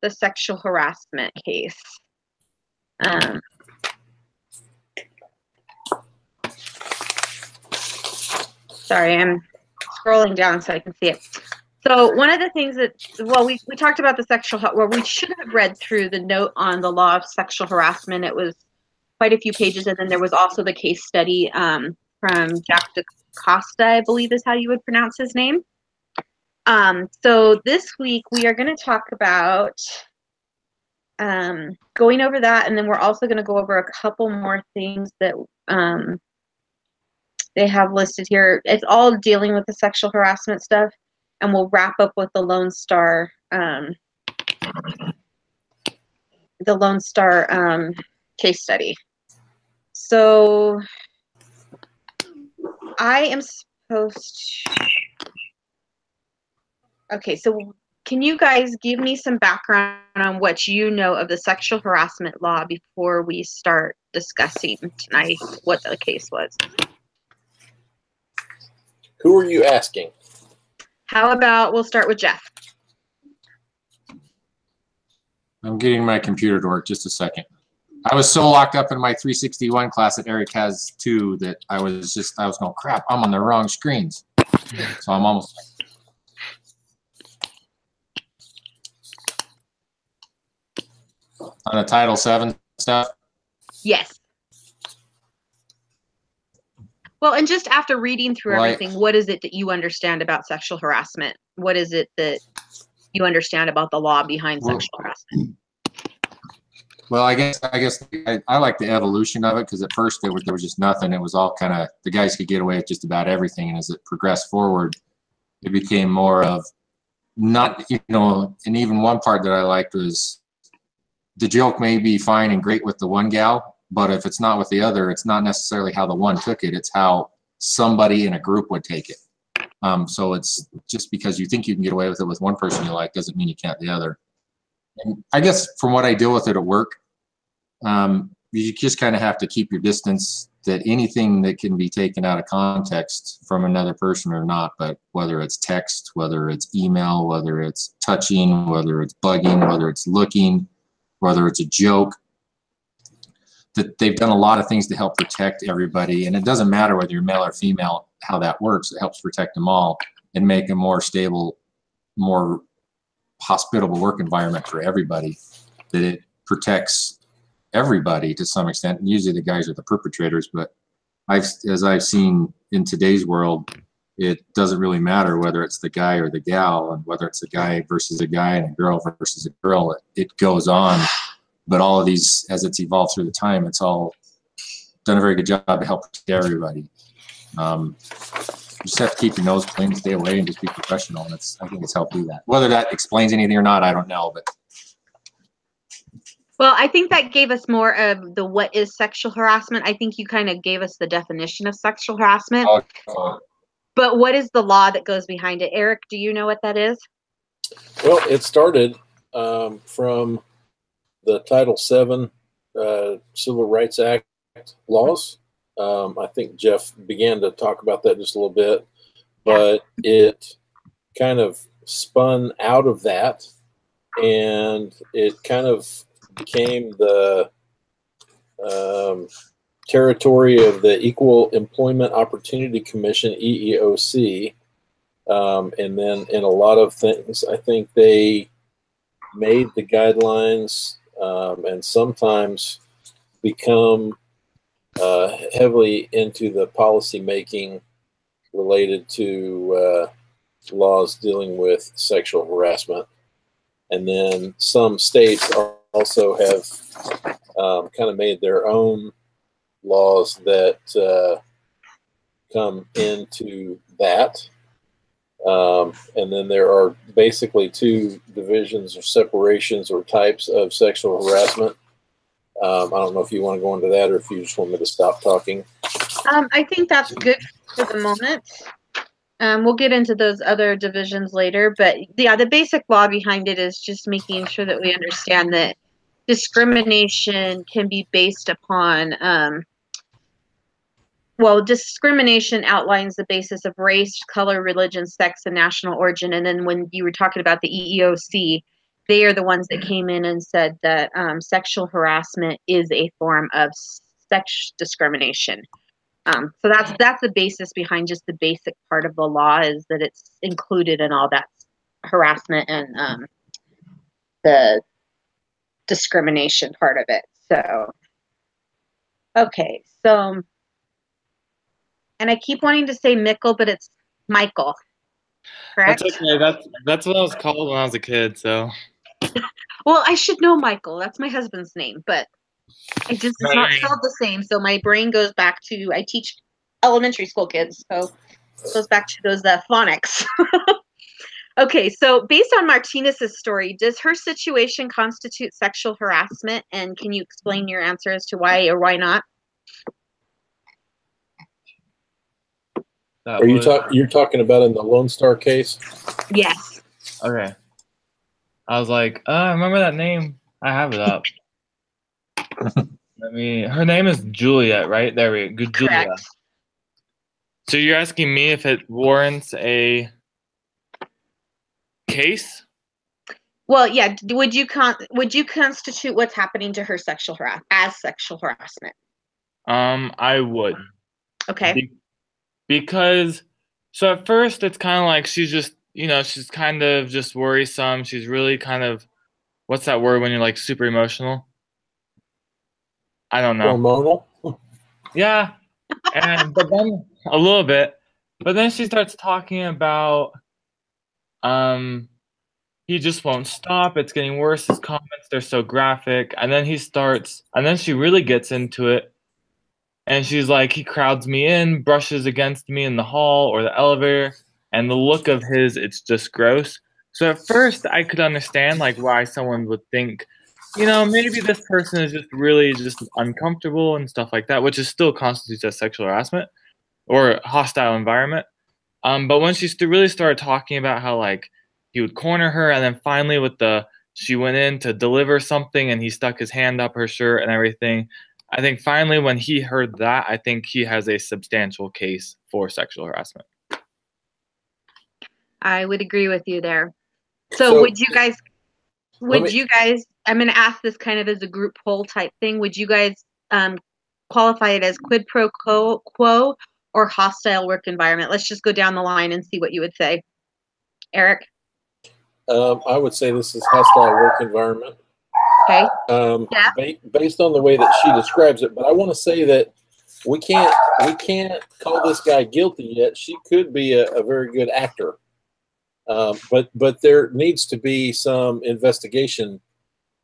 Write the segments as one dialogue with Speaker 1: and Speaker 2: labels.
Speaker 1: the sexual harassment case. Sorry, I'm scrolling down so I can see it. So one of the things that, well, we talked about the sexual, well, we should have read through the note on the law of sexual harassment. It was quite a few pages, and then there was also the case study from Jack DaCosta, I believe is how you would pronounce his name. So this week we are going to talk about going over that, and then we're also going to go over a couple more things that they have listed here. It's all dealing with the sexual harassment stuff, and we'll wrap up with the Lone Star case study. So I am supposed to, okay, so can you guys give me some background on what you know of the sexual harassment law before we start discussing tonight what the case was?
Speaker 2: Who are you asking?
Speaker 1: How about we'll start with Jeff.
Speaker 3: I'm getting my computer to work. Just a second. I was so locked up in my 361 class that Eric has too that I was going, crap, I'm on the wrong screens. So I'm almost. On the Title VII stuff?
Speaker 1: Yes. Well, and just after reading through everything, what is it that you understand about sexual harassment? What is it that you understand about the law behind sexual harassment?
Speaker 3: Well, I guess I like the evolution of it, because at first there was just nothing. It was all kind of, the guys could get away with just about everything, and as it progressed forward, it became more of not, and even one part that I liked was the joke may be fine and great with the one gal, but if it's not with the other, it's not necessarily how the one took it, it's how somebody in a group would take it. So it's just because you think you can get away with it with one person you like doesn't mean you can't the other. And I guess from what I deal with it at work, you just kind of have to keep your distance, that anything that can be taken out of context from another person or not, but whether it's text, whether it's email, whether it's touching, whether it's bugging, whether it's looking, whether it's a joke, that they've done a lot of things to help protect everybody. And it doesn't matter whether you're male or female, how that works. It helps protect them all and make a more stable, more hospitable work environment for everybody, that it protects everybody to some extent. And usually the guys are the perpetrators, but as I've seen in today's world, it doesn't really matter whether it's the guy or the gal, and whether it's a guy versus a guy and a girl versus a girl, it goes on. But all of these, as it's evolved through the time, it's all done a very good job to help protect everybody. You just have to keep your nose clean, stay away, and just be professional. And I think it's helped do that. Whether that explains anything or not, I don't know. But
Speaker 1: well, I think that gave us more of the what is sexual harassment. I think you kind of gave us the definition of sexual harassment. But what is the law that goes behind it? Eric, do you know what that is?
Speaker 2: Well, it started from the Title VII Civil Rights Act laws. I think Jeff began to talk about that just a little bit, but it kind of spun out of that, and it kind of became the territory of the Equal Employment Opportunity Commission, EEOC. And then in a lot of things, I think they made the guidelines and sometimes become heavily into the policy making related to laws dealing with sexual harassment. And then some states also have kind of made their own laws that come into that. And then there are basically two divisions or separations or types of sexual harassment. I don't know if you want to go into that or if you just want me to stop talking.
Speaker 1: I think that's good for the moment. We'll get into those other divisions later, but yeah, the basic law behind it is just making sure that we understand that discrimination can be based upon, well, discrimination outlines the basis of race, color, religion, sex, and national origin. And then when you were talking about the EEOC, they are the ones that came in and said that sexual harassment is a form of sex discrimination. So that's the basis behind just the basic part of the law, is that it's included in all that harassment and the discrimination part of it. So, okay, so, and I keep wanting to say Michael, but it's Michael, correct?
Speaker 4: That's okay. That's what I was called when I was a kid. So.
Speaker 1: Well, I should know Michael. That's my husband's name, but it's not spelled the same. So my brain goes back to, I teach elementary school kids, so it goes back to those phonics. Okay, so based on Martinez's story, does her situation constitute sexual harassment? And can you explain your answer as to why or why not?
Speaker 2: You're talking about in the Lone Star case?
Speaker 1: Yes.
Speaker 4: Okay. I was like, I remember that name. I have it up. Her name is Juliet, right? There we go. Julia.
Speaker 1: Correct.
Speaker 4: So you're asking me if it warrants a case?
Speaker 1: Well, yeah. Would you constitute what's happening to her as sexual harassment?
Speaker 4: I would.
Speaker 1: Okay.
Speaker 4: Because so at first it's kind of like she's just, she's kind of just worrisome. She's really kind of, what's that word when you're like super emotional? I don't know.
Speaker 2: Hormonal?
Speaker 4: Yeah. But then a little bit. But then she starts talking about he just won't stop. It's getting worse. His comments, they're so graphic. And then she really gets into it. And she's like, he crowds me in, brushes against me in the hall or the elevator. And the look of his, it's just gross. So at first I could understand like why someone would think, maybe this person is just really just uncomfortable and stuff like that, which is still constitutes as sexual harassment or hostile environment. But when she really started talking about how like he would corner her, and then finally she went in to deliver something and he stuck his hand up her shirt and everything. I think finally when he heard that, I think he has a substantial case for sexual harassment.
Speaker 1: I would agree with you there. So would you guys, I'm going to ask this kind of as a group poll type thing. Would you guys qualify it as quid pro quo or hostile work environment? Let's just go down the line and see what you would say. Eric?
Speaker 2: I would say this is hostile work environment.
Speaker 1: Okay.
Speaker 2: Yeah. Based on the way that she describes it, but I want to say that we can't call this guy guilty yet. She could be a very good actor. But there needs to be some investigation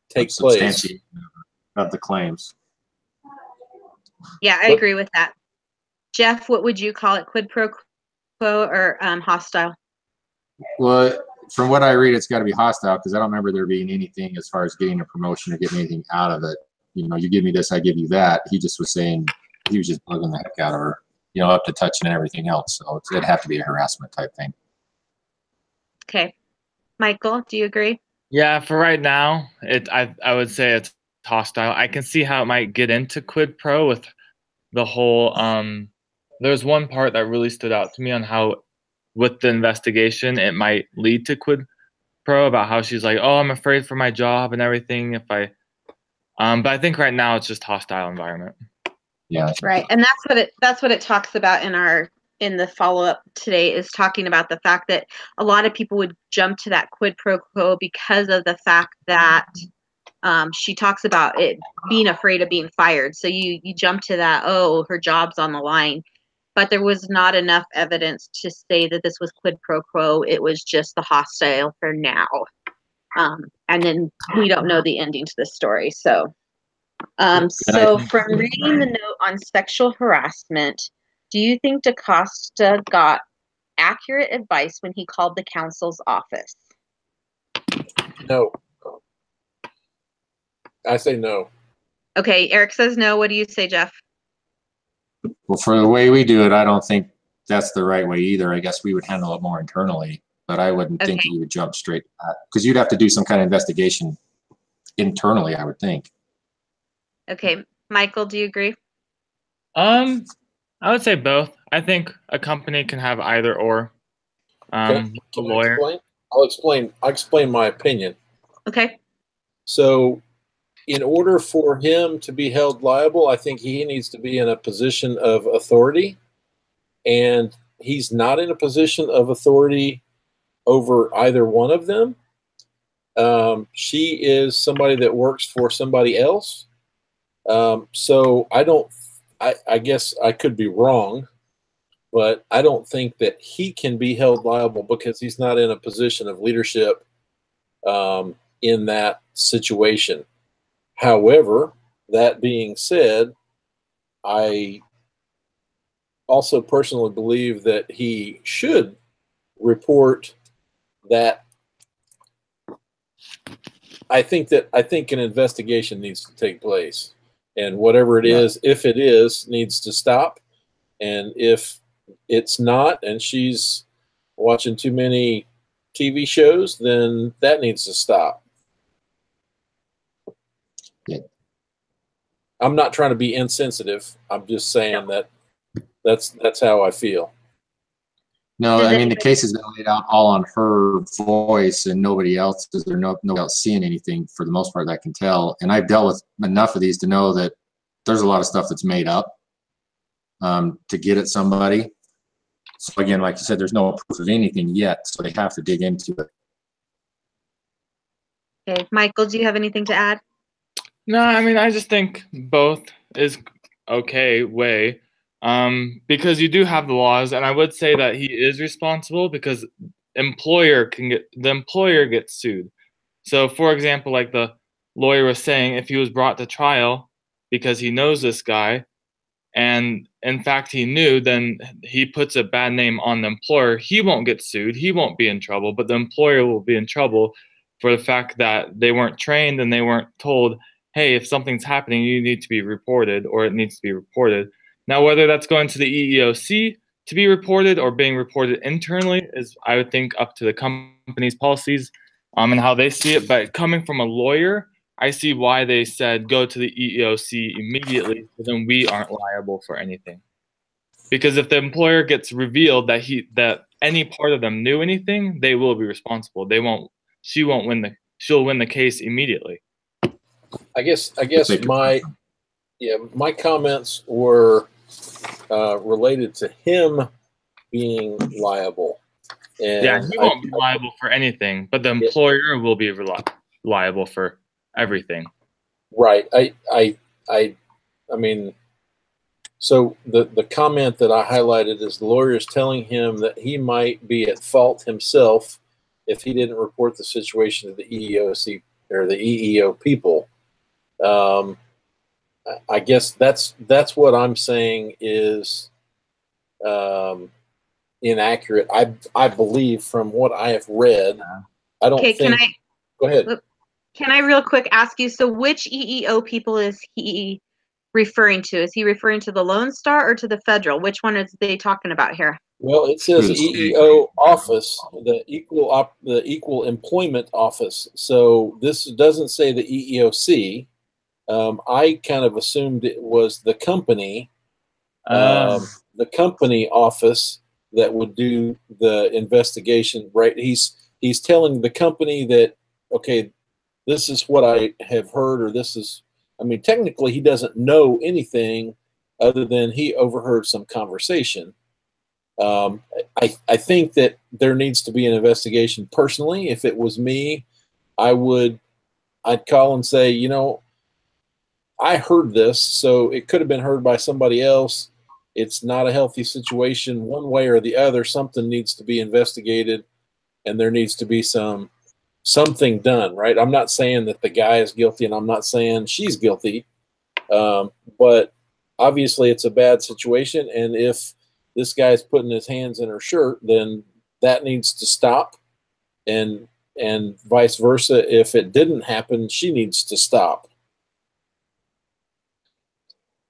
Speaker 2: take place
Speaker 3: of the claims.
Speaker 1: Yeah, I agree with that. Jeff, what would you call it? Quid pro quo or hostile?
Speaker 3: Well, from what I read, it's got to be hostile because I don't remember there being anything as far as getting a promotion or getting anything out of it. You give me this, I give you that. He just was saying he was just bugging the heck out of her, up to touching and everything else. So it'd have to be a harassment type thing.
Speaker 1: Okay. Michael, do you agree?
Speaker 4: Yeah, for right now, I would say it's hostile. I can see how it might get into quid pro with the whole there's one part that really stood out to me on how with the investigation it might lead to quid pro about how she's like, oh, I'm afraid for my job and everything if I but I think right now it's just hostile environment.
Speaker 3: Yeah.
Speaker 1: Right. And that's what it talks about in the follow-up today, is talking about the fact that a lot of people would jump to that quid pro quo because of the fact that she talks about it being afraid of being fired. So you jump to that, oh, her job's on the line. But there was not enough evidence to say that this was quid pro quo. It was just the hostile for now. And then we don't know the ending to the story. So from reading the note on sexual harassment, do you think DaCosta got accurate advice when he called the counsel's office?
Speaker 2: No. I say no.
Speaker 1: Okay, Eric says no. What do you say, Jeff?
Speaker 3: Well, for the way we do it, I don't think that's the right way either. I guess we would handle it more internally, but I wouldn't think that you would jump straight to that because you'd have to do some kind of investigation internally, I would think. Okay.
Speaker 1: Michael, do you agree?
Speaker 4: I would say both. I think a company can have either or.
Speaker 2: Can
Speaker 4: a lawyer.
Speaker 2: I'll explain my opinion.
Speaker 1: Okay.
Speaker 2: So in order for him to be held liable, I think he needs to be in a position of authority, and he's not in a position of authority over either one of them. She is somebody that works for somebody else. So I guess I could be wrong, but I don't think that he can be held liable because he's not in a position of leadership in that situation. However, that being said, I also personally believe that he should report that. I think an investigation needs to take place, and whatever it is, if it is, needs to stop. And if it's not, and she's watching too many TV shows, then that needs to stop.
Speaker 3: Yeah.
Speaker 2: I'm not trying to be insensitive. I'm just saying that that's how I feel.
Speaker 3: No, I mean, the case has been laid out all on her voice and nobody else, because there's nobody else seeing anything for the most part that I can tell. And I've dealt with enough of these to know that there's a lot of stuff that's made up to get at somebody. So again, like you said, there's no proof of anything yet, so they have to dig into it.
Speaker 1: Okay, Michael, do you have anything to add?
Speaker 4: No, I mean, I just think both is okay way, because you do have the laws, and I would say that he is responsible because the employer gets sued. So, for example, like the lawyer was saying, if he was brought to trial because he knows this guy, and in fact he knew, then he puts a bad name on the employer. He won't get sued. He won't be in trouble, but the employer will be in trouble for the fact that they weren't trained and they weren't told, hey, if something's happening, you need to be reported, or it needs to be reported. Now, whether that's going to the EEOC to be reported or being reported internally is, I would think, up to the company's policies and how they see it. But coming from a lawyer, I see why they said go to the EEOC immediately, so then we aren't liable for anything. Because if the employer gets revealed that any part of them knew anything, they will be responsible. She'll win the case immediately.
Speaker 2: I guess my comments were related to him being liable. And
Speaker 4: yeah, he won't be liable for anything, but the employer will be liable for everything.
Speaker 2: Right. I mean, so the comment that I highlighted is the lawyer is telling him that he might be at fault himself if he didn't report the situation to the EEOC or the EEO people. I guess that's what I'm saying is inaccurate. I believe from what I have read. I don't think. Go ahead.
Speaker 1: Can I real quick ask you, so which EEO people is he referring to? Is he referring to the Lone Star or to the federal? Which one is they talking about here?
Speaker 2: Well, it says EEO office, the equal employment office. So this doesn't say the EEOC. I kind of assumed it was the company office that would do the investigation, right? He's telling the company that, okay, this is what I have heard, or this is, I mean, technically he doesn't know anything other than he overheard some conversation. I think that there needs to be an investigation. Personally, if it was me, I'd call and say, you know, I heard this, so it could have been heard by somebody else. It's not a healthy situation one way or the other. Something needs to be investigated, and there needs to be something done, right? I'm not saying that the guy is guilty, and I'm not saying she's guilty, but obviously it's a bad situation, and if this guy's putting his hands in her shirt, then that needs to stop, and vice versa. If it didn't happen, she needs to stop.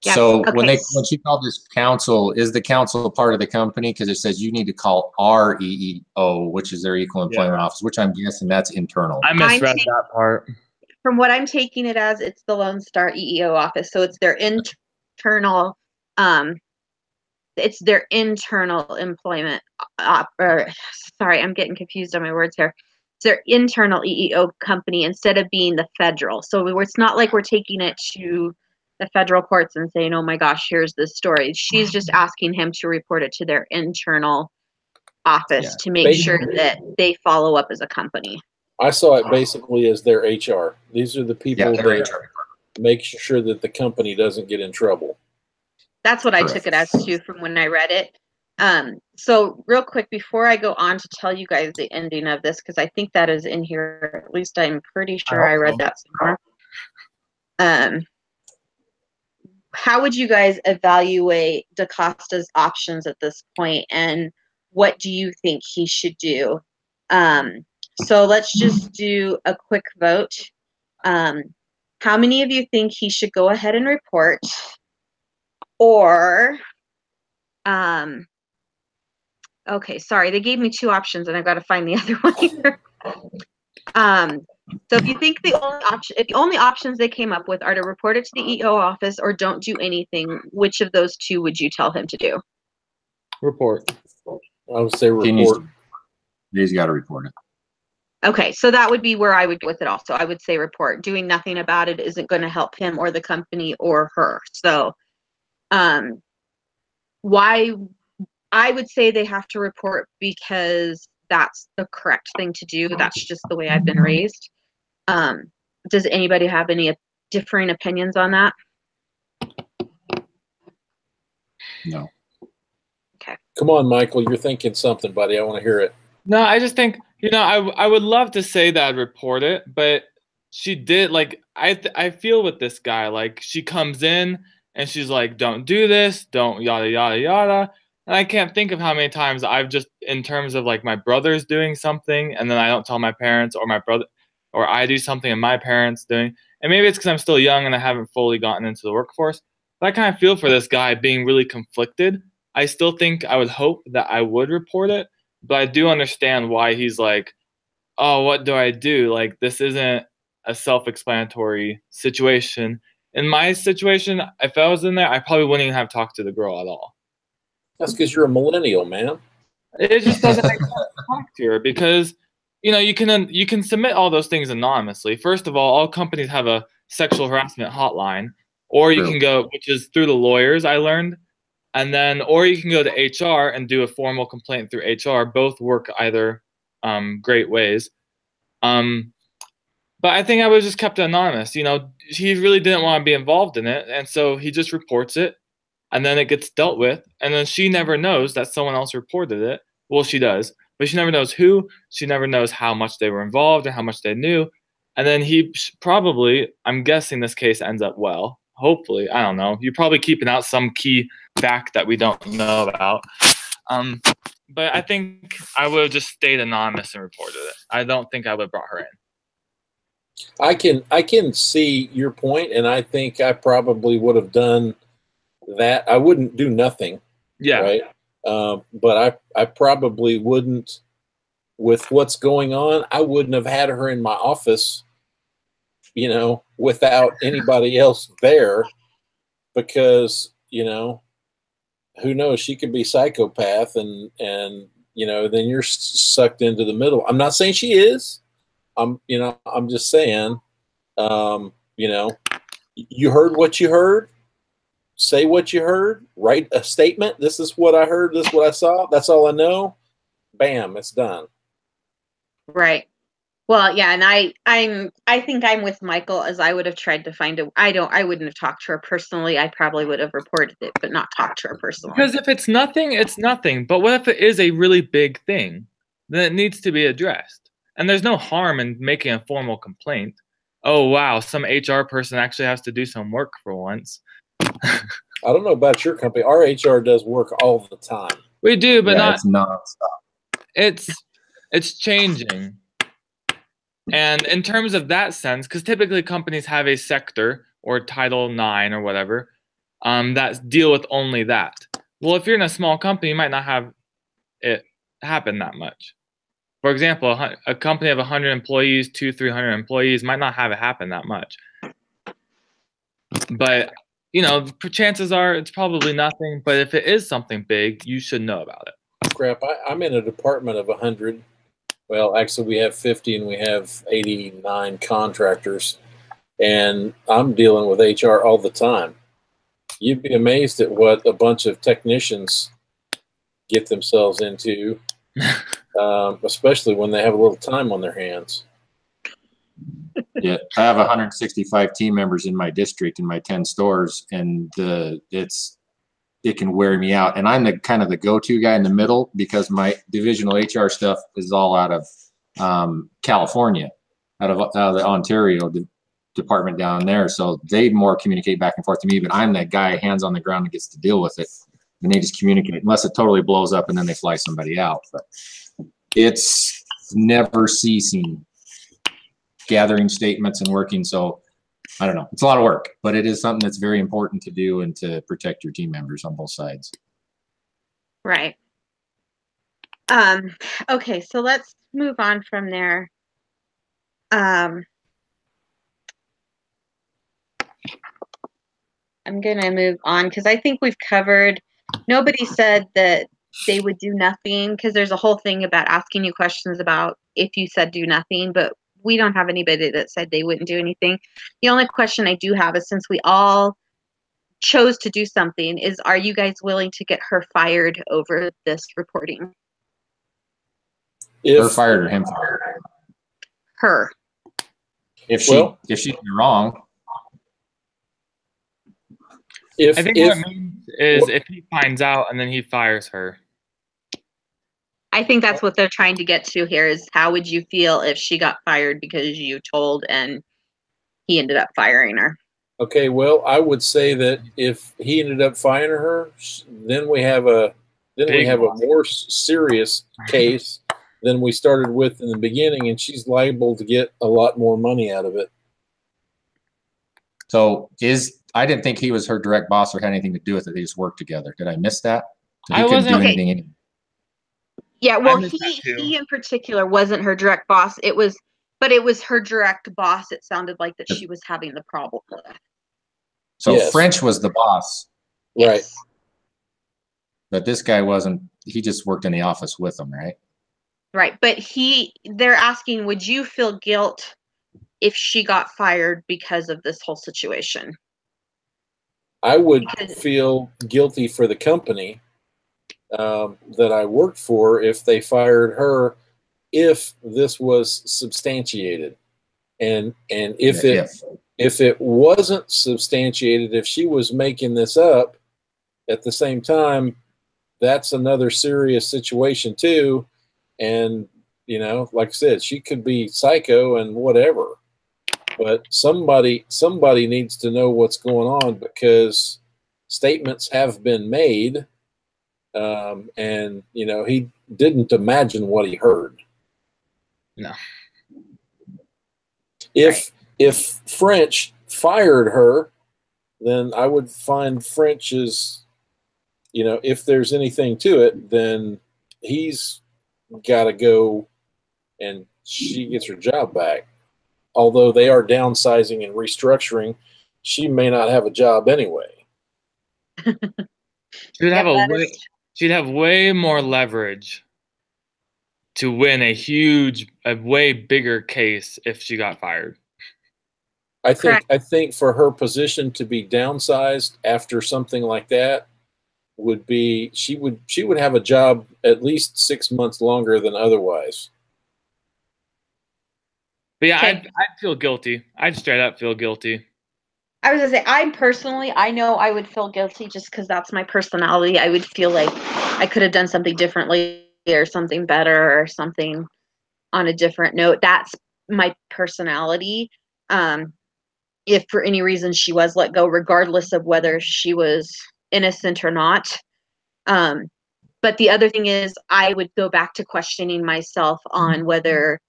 Speaker 1: Yeah,
Speaker 3: so
Speaker 1: okay.
Speaker 3: when she called this council, is the council part of the company? Because it says you need to call our EEO, which is their equal employment office, which I'm guessing that's internal.
Speaker 4: I misread that part.
Speaker 1: From what I'm taking it as, it's the Lone Star EEO office. So it's their internal, employment. Sorry, I'm getting confused on my words here. their internal EEO company instead of being the federal. So it's not like we're taking it to the federal courts and saying, oh my gosh, here's this story. She's just asking him to report it to their internal office to make sure that they follow up as a company.
Speaker 2: I saw it basically as their HR. These are the people
Speaker 3: their
Speaker 2: that
Speaker 3: HR.
Speaker 2: make sure that the company doesn't get in trouble.
Speaker 1: That's what I took it as too from when I read it. So real quick, before I go on to tell you guys the ending of this, because I think that is in here, at least I'm pretty sure I read that somewhere. How would you guys evaluate DaCosta's options at this point, and what do you think he should do? So let's just do a quick vote. How many of you think he should go ahead and report? Or, okay, sorry, they gave me two options and I've got to find the other one here. So if you think the only options they came up with are to report it to the EEO office or don't do anything, which of those two would you tell him to do?
Speaker 4: Report.
Speaker 2: I would say report.
Speaker 3: He's got to report it.
Speaker 1: Okay, so that would be where I would go with it also. I would say report. Doing nothing about it isn't going to help him or the company or her. So why I would say they have to report because that's the correct thing to do. That's just the way I've been raised. Does anybody have any differing opinions on that?
Speaker 3: No.
Speaker 1: Okay.
Speaker 2: Come on, Michael. You're thinking something, buddy. I want to hear it.
Speaker 4: No, I just think, I would love to say that I'd report it, but she did, I feel with this guy, she comes in and she's like, don't do this, don't yada, yada, yada. And I can't think of how many times I've just, in terms of my brother's doing something and then I don't tell my parents, or my brother, or I do something and my parents doing, and maybe it's because I'm still young and I haven't fully gotten into the workforce, but I kind of feel for this guy being really conflicted. I still think I would hope that I would report it, but I do understand why he's like, oh, what do I do? This isn't a self-explanatory situation. In my situation, if I was in there, I probably wouldn't even have talked to the girl at all.
Speaker 2: That's because you're a millennial, man.
Speaker 4: It just doesn't make sense to talk to her because, you can submit all those things anonymously. First of all companies have a sexual harassment hotline, or you can go, which is through the lawyers, I learned. And then, or you can go to HR and do a formal complaint through HR. Both work either great ways. But I think I would have just kept it anonymous. He really didn't want to be involved in it. And so he just reports it and then it gets dealt with. And then she never knows that someone else reported it. Well, she does, but she never knows who. She never knows how much they were involved or how much they knew. And then he probably, I'm guessing this case ends up well. Hopefully, I don't know. You're probably keeping out some key fact that we don't know about. But I think I would have just stayed anonymous and reported it. I don't think I would have brought her in.
Speaker 2: I can see your point, and I think I probably would have done that. I wouldn't do nothing.
Speaker 4: Yeah.
Speaker 2: Right. But I probably wouldn't, with what's going on, I wouldn't have had her in my office, without anybody else there, because, who knows, she could be psychopath and then you're sucked into the middle. I'm not saying she is. I'm just saying, you heard what you heard, say what you heard, write a statement. This is what I heard. This is what I saw. That's all I know. Bam, it's done.
Speaker 1: Right. Well, yeah, and I think I'm with Michael, as I would have tried to find I wouldn't have talked to her personally. I probably would have reported it, but not talked to her personally.
Speaker 4: Because if it's nothing, it's nothing. But what if it is a really big thing? Then it needs to be addressed. And there's no harm in making a formal complaint. Oh, wow, some HR person actually has to do some work for once.
Speaker 2: I don't know about your company. Our HR does work all the time.
Speaker 4: We do, but
Speaker 3: it's nonstop.
Speaker 4: It's changing. And in terms of that sense, because typically companies have a sector or Title IX or whatever that deal with only that. Well, if you're in a small company, you might not have it happen that much. For example, a company of 100 employees, 200-300 employees might not have it happen that much. But, chances are it's probably nothing. But if it is something big, you should know about it.
Speaker 2: Crap, I'm in a department of 100, Well, actually, we have 50 and we have 89 contractors, and I'm dealing with HR all the time. You'd be amazed at what a bunch of technicians get themselves into, especially when they have a little time on their hands.
Speaker 3: Yeah, I have 165 team members in my district in my 10 stores, and it can wear me out. And I'm the kind of the go-to guy in the middle because my divisional HR stuff is all out of California, out of the Ontario department down there. So they more communicate back and forth to me, but I'm that guy hands on the ground that gets to deal with it. And they just communicate unless it totally blows up and then they fly somebody out. But it's never ceasing gathering statements and working. So I don't know. It's a lot of work, but it is something that's very important to do and to protect your team members on both sides.
Speaker 1: Right. Okay, so let's move on from there. I'm going to move on because I think we've covered, nobody said that they would do nothing, because there's a whole thing about asking you questions about if you said do nothing, but we don't have anybody that said they wouldn't do anything. The only question I do have is, since we all chose to do something, is are you guys willing to get her fired over this reporting?
Speaker 3: Her fired or him fired?
Speaker 1: Her.
Speaker 3: If she's wrong.
Speaker 4: I think what it means is if he finds out and then he fires her.
Speaker 1: I think that's what they're trying to get to here, is how would you feel if she got fired because you told and he ended up firing her?
Speaker 2: Okay, well, I would say that if he ended up firing her, then we have a more serious case than we started with in the beginning, and she's liable to get a lot more money out of it.
Speaker 3: So I didn't think he was her direct boss or had anything to do with it. They just worked together. Did I miss that? So he couldn't do anything anyway.
Speaker 1: Yeah, well, he in particular wasn't her direct boss. But it was her direct boss. It sounded like that she was having the problem with.
Speaker 3: So yes. French was the boss.
Speaker 2: Right. Yes.
Speaker 3: But this guy wasn't, he just worked in the office with them, right?
Speaker 1: Right. But they're asking, would you feel guilt if she got fired because of this whole situation?
Speaker 2: I would feel guilty for the company that I worked for if they fired her, if this was substantiated, and if it wasn't substantiated, if she was making this up at the same time, that's another serious situation too. And like I said, she could be psycho and whatever, but somebody needs to know what's going on, because statements have been made. And he didn't imagine what he heard.
Speaker 4: No.
Speaker 2: If French fired her, then I would find French is, if there's anything to it, then he's got to go and she gets her job back. Although they are downsizing and restructuring, she may not have a job anyway.
Speaker 4: She'd have way more leverage to win a way bigger case if she got fired.
Speaker 2: I think for her position to be downsized after something like that would be, she would have a job at least 6 months longer than otherwise.
Speaker 4: But yeah, I'd feel guilty. I'd straight up feel guilty.
Speaker 1: I was going to say, I know I would feel guilty just because that's my personality. I would feel like I could have done something differently or something better or something on a different note. That's my personality. If for any reason she was let go, regardless of whether she was innocent or not. But the other thing is, I would go back to questioning myself on whether,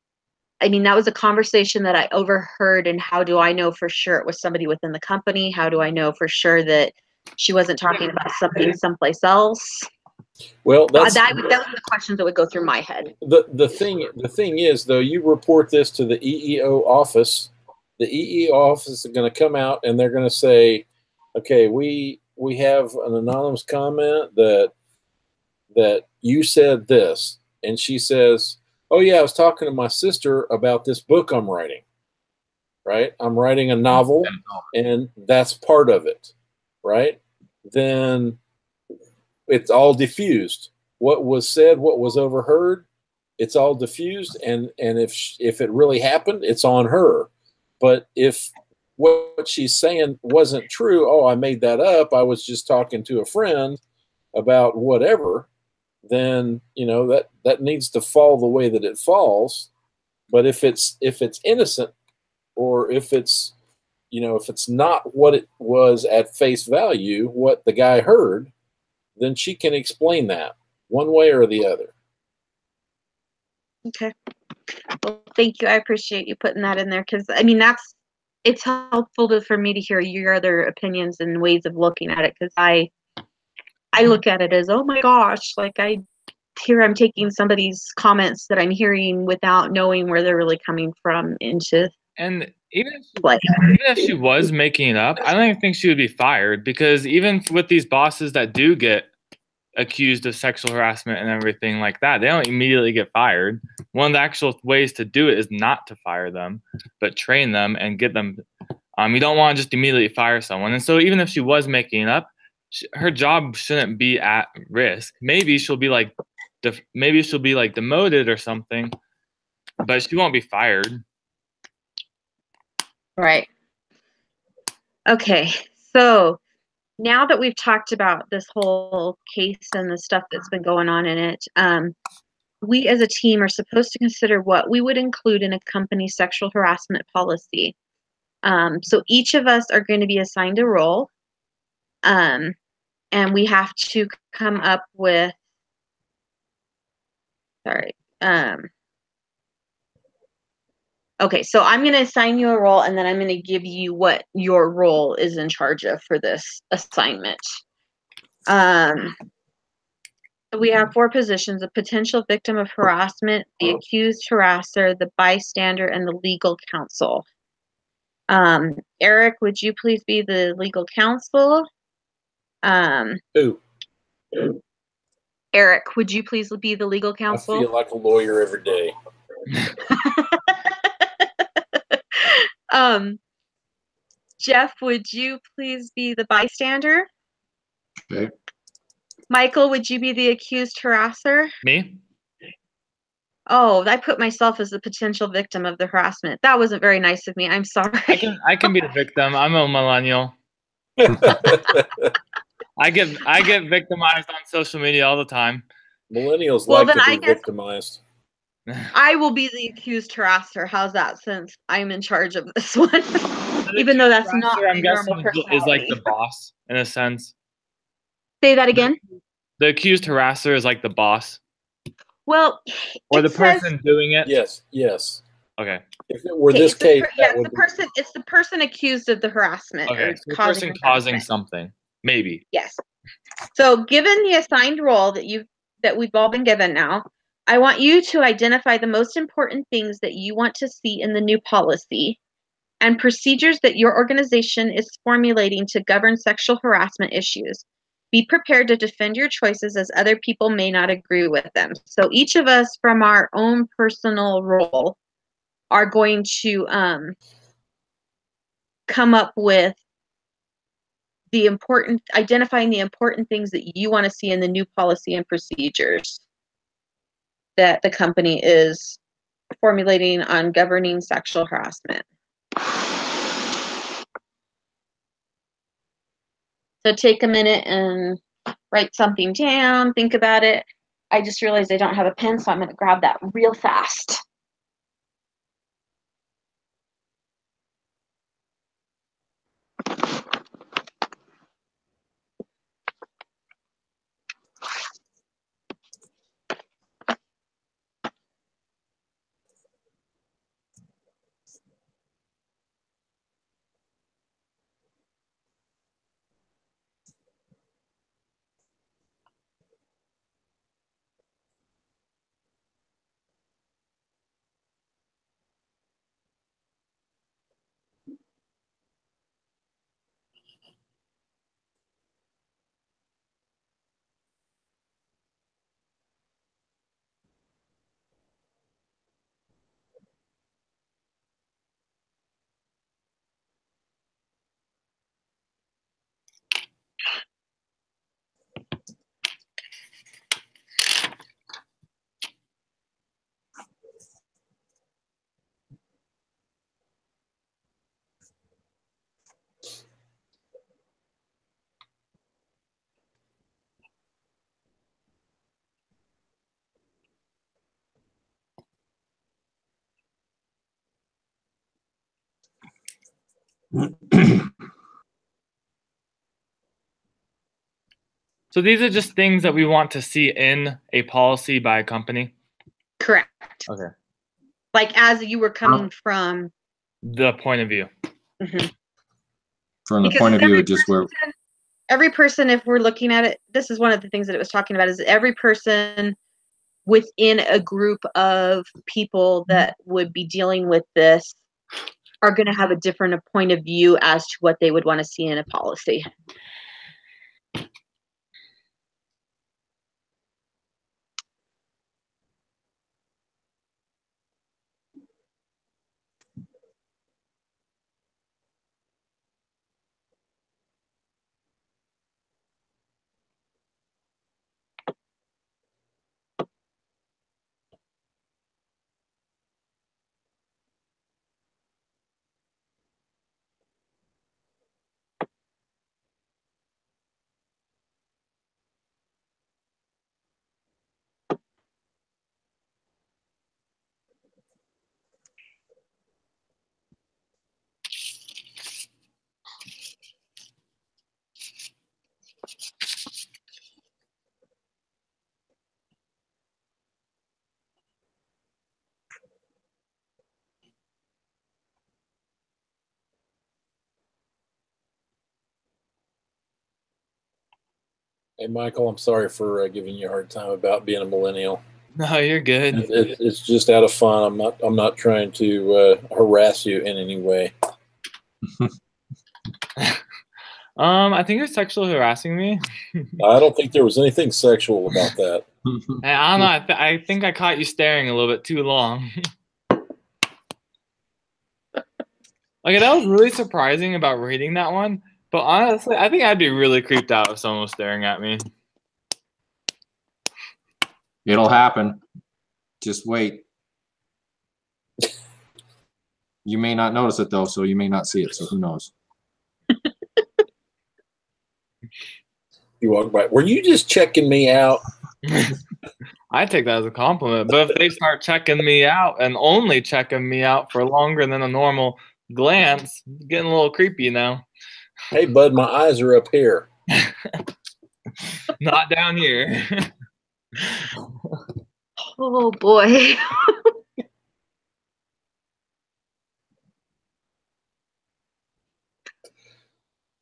Speaker 1: that was a conversation that I overheard, and how do I know for sure it was somebody within the company? How do I know for sure that she wasn't talking about something someplace else?
Speaker 2: Well, that
Speaker 1: was the questions that would go through my head.
Speaker 2: The thing is, though, you report this to the EEO office. The EEO office is going to come out and they're going to say, okay, we have an anonymous comment that you said this, and she says, oh yeah, I was talking to my sister about this book I'm writing, right? I'm writing a novel, and that's part of it, right? Then it's all diffused. What was said, what was overheard, it's all diffused, and if it really happened, it's on her. But if what she's saying wasn't true, oh, I made that up, I was just talking to a friend about whatever, then that needs to fall the way that it falls. But if it's innocent, or if it's if it's not what it was at face value, what the guy heard, then she can explain that one way or the other.
Speaker 1: Okay. Well, thank you. I appreciate you putting that in there, because it's helpful for me to hear your other opinions and ways of looking at it, because I look at it as, oh my gosh, like I'm taking somebody's comments that I'm hearing without knowing where they're really coming from into.
Speaker 4: And even if she was making it up, I don't even think she would be fired, because even with these bosses that do get accused of sexual harassment and everything like that, they don't immediately get fired. One of the actual ways to do it is not to fire them, but train them and get them. You don't want to just immediately fire someone. And so even if she was making it up, her job shouldn't be at risk. Maybe she'll be like demoted or something, but she won't be fired.
Speaker 1: Right. Okay. So now that we've talked about this whole case and the stuff that's been going on in it, we as a team are supposed to consider what we would include in a company sexual harassment policy. So each of us are going to be assigned a role, and we have to come up with, okay, so I'm going to assign you a role, and then I'm going to give you what your role is in charge of for this assignment. We have 4 positions: a potential victim of harassment, the accused harasser, the bystander, and the legal counsel. Eric, would you please be the legal counsel?
Speaker 2: Who?
Speaker 1: Eric, would you please be the legal counsel?
Speaker 2: I feel like a lawyer every day.
Speaker 1: Jeff, would you please be the bystander?
Speaker 3: Okay.
Speaker 1: Michael, would you be the accused harasser?
Speaker 4: Me?
Speaker 1: Oh, I put myself as the potential victim of the harassment. That wasn't very nice of me. I'm sorry.
Speaker 4: I can be the victim. I'm a millennial. I get victimized on social media all the time.
Speaker 2: Millennials like to be victimized.
Speaker 1: I will be the accused harasser. How's that, since I'm in charge of this one? Even though that's not my normal personality.
Speaker 4: Is like the boss in a sense.
Speaker 1: Say that again?
Speaker 4: The accused harasser is like the boss.
Speaker 1: Well,
Speaker 4: or the person doing it.
Speaker 2: Yes.
Speaker 4: Okay.
Speaker 2: If it were this case,
Speaker 1: it's the person accused of the harassment.
Speaker 4: Okay, so the person causing something, maybe.
Speaker 1: Yes. So, given the assigned role that we've all been given now, I want you to identify the most important things that you want to see in the new policy and procedures that your organization is formulating to govern sexual harassment issues. Be prepared to defend your choices, as other people may not agree with them. So each of us, from our own personal role, are going to come up with identifying the important things that you want to see in the new policy and procedures that the company is formulating on governing sexual harassment. So take a minute and write something down, think about it. I just realized I don't have a pen, so I'm going to grab that real fast.
Speaker 4: So these are just things that we want to see in a policy by a company.
Speaker 1: Correct.
Speaker 4: Okay.
Speaker 1: Like as you were coming from.
Speaker 4: The point of view.
Speaker 1: Mhm.
Speaker 3: From the
Speaker 1: Because
Speaker 3: point of view of just where,
Speaker 1: every person, if we're looking at it, this is one of the things that it was talking about, is every person within a group of people that would be dealing with this are going to have a different point of view as to what they would want to see in a policy.
Speaker 2: Hey, Michael, I'm sorry for giving you a hard time about being a millennial.
Speaker 4: No, you're good.
Speaker 2: It's just out of fun. I'm not trying to harass you in any way.
Speaker 4: I think you're sexually harassing me.
Speaker 2: I don't think there was anything sexual about that.
Speaker 4: I don't know. I think I caught you staring a little bit too long. Like, that was really surprising about reading that one. But honestly, I think I'd be really creeped out if someone was staring at me.
Speaker 3: it'll happen. Just wait. You may not notice it though, so you may not see it. So who knows?
Speaker 2: You walk by. Were you just checking me out?
Speaker 4: I take that as a compliment. But if they start checking me out and only checking me out for longer than a normal glance, it's getting a little creepy now.
Speaker 2: Hey, bud, my eyes are up here.
Speaker 4: Not down here.
Speaker 1: Oh boy.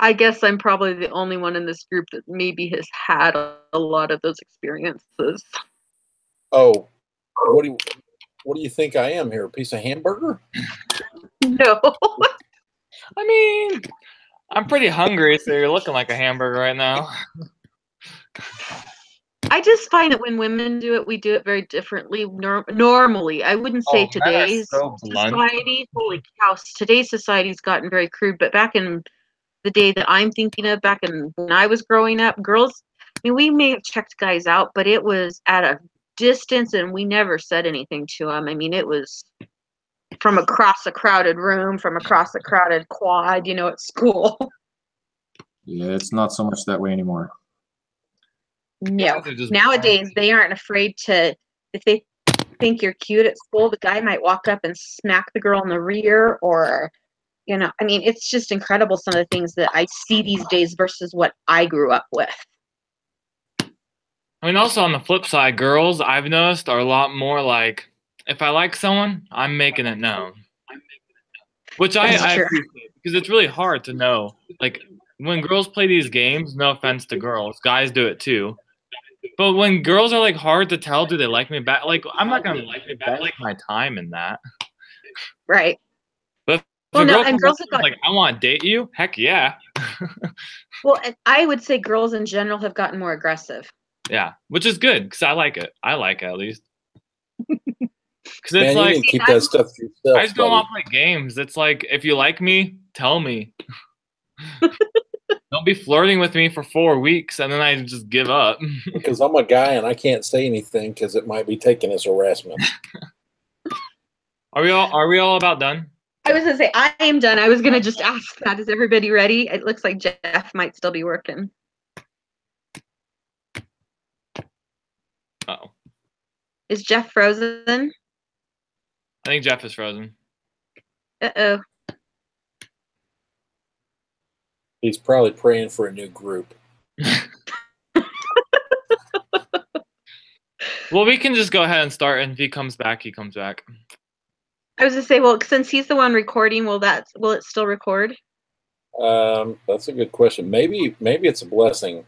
Speaker 1: I guess I'm probably the only one in this group that maybe has had a lot of those experiences.
Speaker 2: Oh, what do you think I am here? A piece of hamburger?
Speaker 1: No.
Speaker 4: I mean, I'm pretty hungry, so you're looking like a hamburger right now.
Speaker 1: I just find that when women do it, we do it very differently. Normally, I wouldn't say
Speaker 4: Oh, men are
Speaker 1: today's
Speaker 4: so blunt.
Speaker 1: society. Holy cow! Today's society's gotten very crude. But back in the day that I'm thinking of, back in when I was growing up, girls, I mean, we may have checked guys out, but it was at a distance, and we never said anything to them. I mean, it was from across a crowded room, from across a crowded quad, at school.
Speaker 3: Yeah, it's not so much that way anymore.
Speaker 1: No.
Speaker 4: Guys are just
Speaker 1: Nowadays, they aren't afraid to, if they think you're cute at school, the guy might walk up and smack the girl in the rear, or, I mean, it's just incredible some of the things that I see these days versus what I grew up with.
Speaker 4: I mean, also on the flip side, girls, I've noticed, are a lot more like, if I like someone, I'm making it known. Which I
Speaker 1: That's true.
Speaker 4: appreciate, because it's really hard to know. Like, when girls play these games, no offense to girls, guys do it too. But when girls are like hard to tell, do they like me back? Like, I'm not gonna invest my time in that.
Speaker 1: Right.
Speaker 4: But if
Speaker 1: Well,
Speaker 4: a
Speaker 1: no,
Speaker 4: girl
Speaker 1: and
Speaker 4: comes
Speaker 1: girls
Speaker 4: up
Speaker 1: have
Speaker 4: to me
Speaker 1: got,
Speaker 4: like, I want to date you, heck yeah.
Speaker 1: well, and I would say girls in general have gotten more aggressive.
Speaker 4: Yeah, which is good, because I like it. I like it, at least. Because
Speaker 2: Man,
Speaker 4: it's
Speaker 2: you
Speaker 4: like,
Speaker 2: need to keep that stuff to yourself,
Speaker 4: I just don't
Speaker 2: buddy.
Speaker 4: want to play games. It's like, if you like me, tell me. Don't be flirting with me for 4 weeks and then I just give up.
Speaker 2: Because I'm a guy and I can't say anything because it might be taken as harassment.
Speaker 4: Are we all about done?
Speaker 1: I was gonna say I am done. I was gonna just ask that. Is everybody ready? It looks like Jeff might still be working.
Speaker 4: Uh-oh.
Speaker 1: Is Jeff frozen?
Speaker 4: I think Jeff is frozen.
Speaker 1: Uh-oh.
Speaker 2: He's probably praying for a new group.
Speaker 4: Well, we can just go ahead and start, and if he comes back, he comes back.
Speaker 1: I was gonna say, well, since he's the one recording, will it still record?
Speaker 2: That's a good question. Maybe it's a blessing.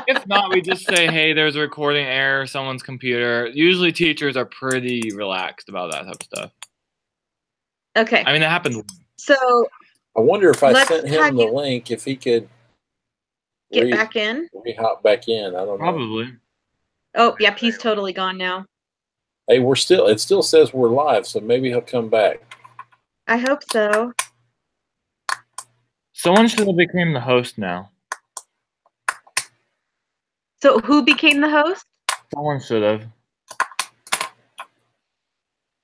Speaker 4: If not, we just say, hey, there's a recording error, someone's computer. Usually teachers are pretty relaxed about that type of stuff.
Speaker 1: Okay.
Speaker 4: I mean, it happened.
Speaker 1: So
Speaker 2: I wonder if I
Speaker 1: let's
Speaker 2: sent him
Speaker 1: have
Speaker 2: the
Speaker 1: you
Speaker 2: link, if he could
Speaker 1: get back in.
Speaker 2: hop back in. I don't know.
Speaker 4: Probably.
Speaker 1: Oh, yep, he's totally gone now.
Speaker 2: Hey, it still says we're live, so maybe he'll come back.
Speaker 1: I hope so.
Speaker 4: Someone should have become the host now.
Speaker 1: So who became the host?
Speaker 4: Someone should have.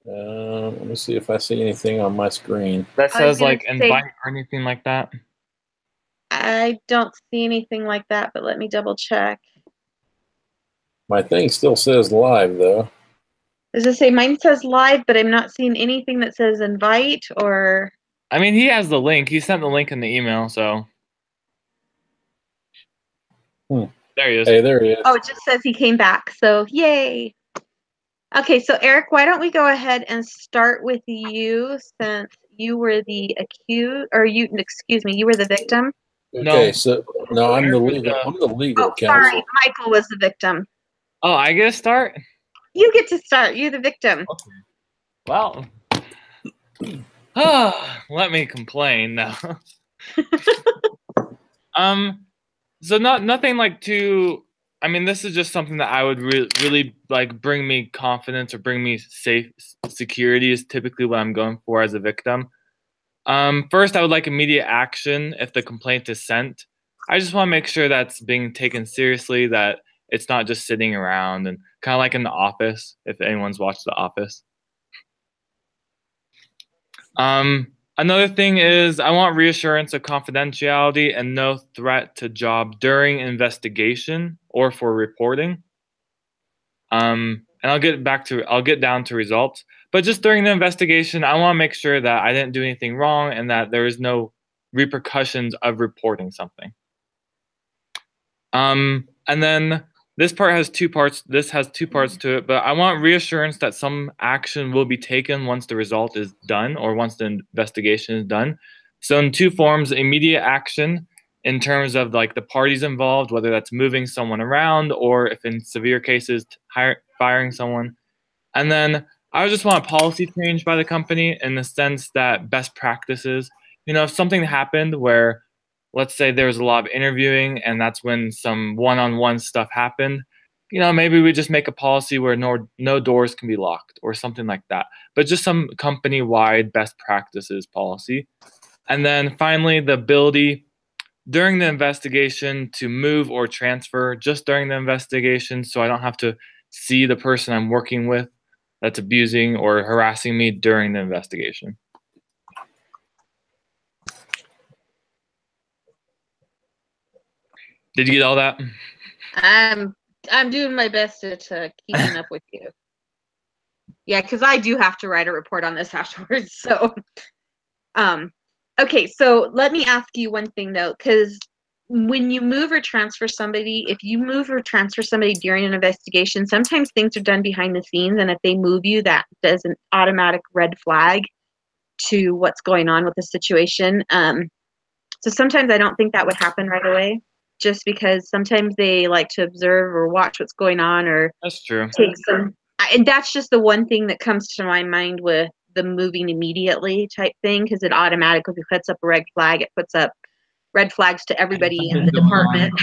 Speaker 2: Let me see if I see anything on my screen.
Speaker 4: That
Speaker 1: I was
Speaker 4: says
Speaker 1: gonna
Speaker 4: like
Speaker 1: say-
Speaker 4: invite or anything like that.
Speaker 1: I don't see anything like that, but let me double check.
Speaker 2: My thing still says live, though.
Speaker 1: Does it say mine says live, but I'm not seeing anything that says invite or
Speaker 4: I mean, he has the link. He sent the link in the email, so. There he is.
Speaker 2: Hey, there he is.
Speaker 1: oh, it just says he came back. So yay. Okay, so Eric, why don't we go ahead and start with you since you were the accused, or you were the victim.
Speaker 2: Okay,
Speaker 4: No.
Speaker 2: so no, I'm the
Speaker 4: Eric was
Speaker 2: legal. I'm the legal
Speaker 1: Oh,
Speaker 2: counsel.
Speaker 1: sorry, Michael was the victim.
Speaker 4: Oh, I get to start?
Speaker 1: You get to start. You're the victim.
Speaker 4: Well. Let me complain now. So nothing like too. I mean, this is just something that I would really like bring me confidence or bring me security is typically what I'm going for as a victim. First, I would like immediate action if the complaint is sent. I just want to make sure that's being taken seriously, that it's not just sitting around, and kind of like in The Office, if anyone's watched The Office. Another thing is I want reassurance of confidentiality and no threat to job during investigation or for reporting. And I'll get down to results. But just during the investigation, I want to make sure that I didn't do anything wrong and that there is no repercussions of reporting something. And then this part has two parts. This has two parts to it, but I want reassurance that some action will be taken once the result is done or once the investigation is done. So in two forms, immediate action in terms of like the parties involved, whether that's moving someone around or if in severe cases, firing someone. And then I just want a policy change by the company in the sense that best practices, if something happened where, let's say there was a lot of interviewing and that's when some one-on-one stuff happened, maybe we just make a policy where no doors can be locked or something like that. But just some company-wide best practices policy. And then finally, the ability during the investigation to move or transfer just during the investigation so I don't have to see the person I'm working with that's abusing or harassing me during the investigation. Did you get all that?
Speaker 1: I'm doing my best to keeping up with you. Yeah, because I do have to write a report on this afterwards. So, okay. So let me ask you one thing though, because when you move or transfer somebody, if you move or transfer somebody during an investigation, sometimes things are done behind the scenes, and if they move you, that does an automatic red flag to what's going on with the situation. So sometimes I don't think that would happen right away, just because sometimes they like to observe or watch what's going on, or
Speaker 4: That's true.
Speaker 1: take some. And that's just the one thing that comes to my mind with the moving immediately type thing, because it automatically puts up a red flag. It puts up red flags to everybody in the department.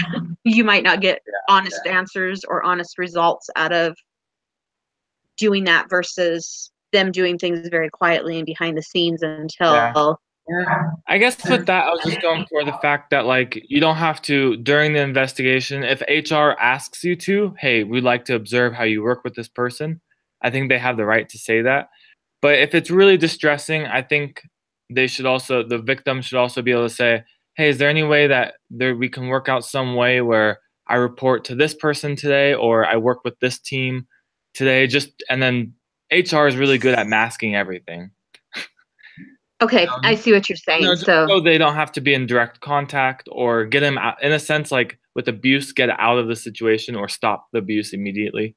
Speaker 1: You might not get honest answers or honest results out of doing that versus them doing things very quietly and behind the scenes until.
Speaker 4: I guess with that, I was just going for the fact that like you don't have to during the investigation. If HR asks you to, hey, we'd like to observe how you work with this person, I think they have the right to say that. But if it's really distressing, I think the victim should also be able to say, hey, is there any way that we can work out some way where I report to this person today or I work with this team today? And then HR is really good at masking everything.
Speaker 1: Okay, I see what you're saying.
Speaker 4: So they don't have to be in direct contact or get him out, in a sense, like with abuse, get out of the situation or stop the abuse immediately.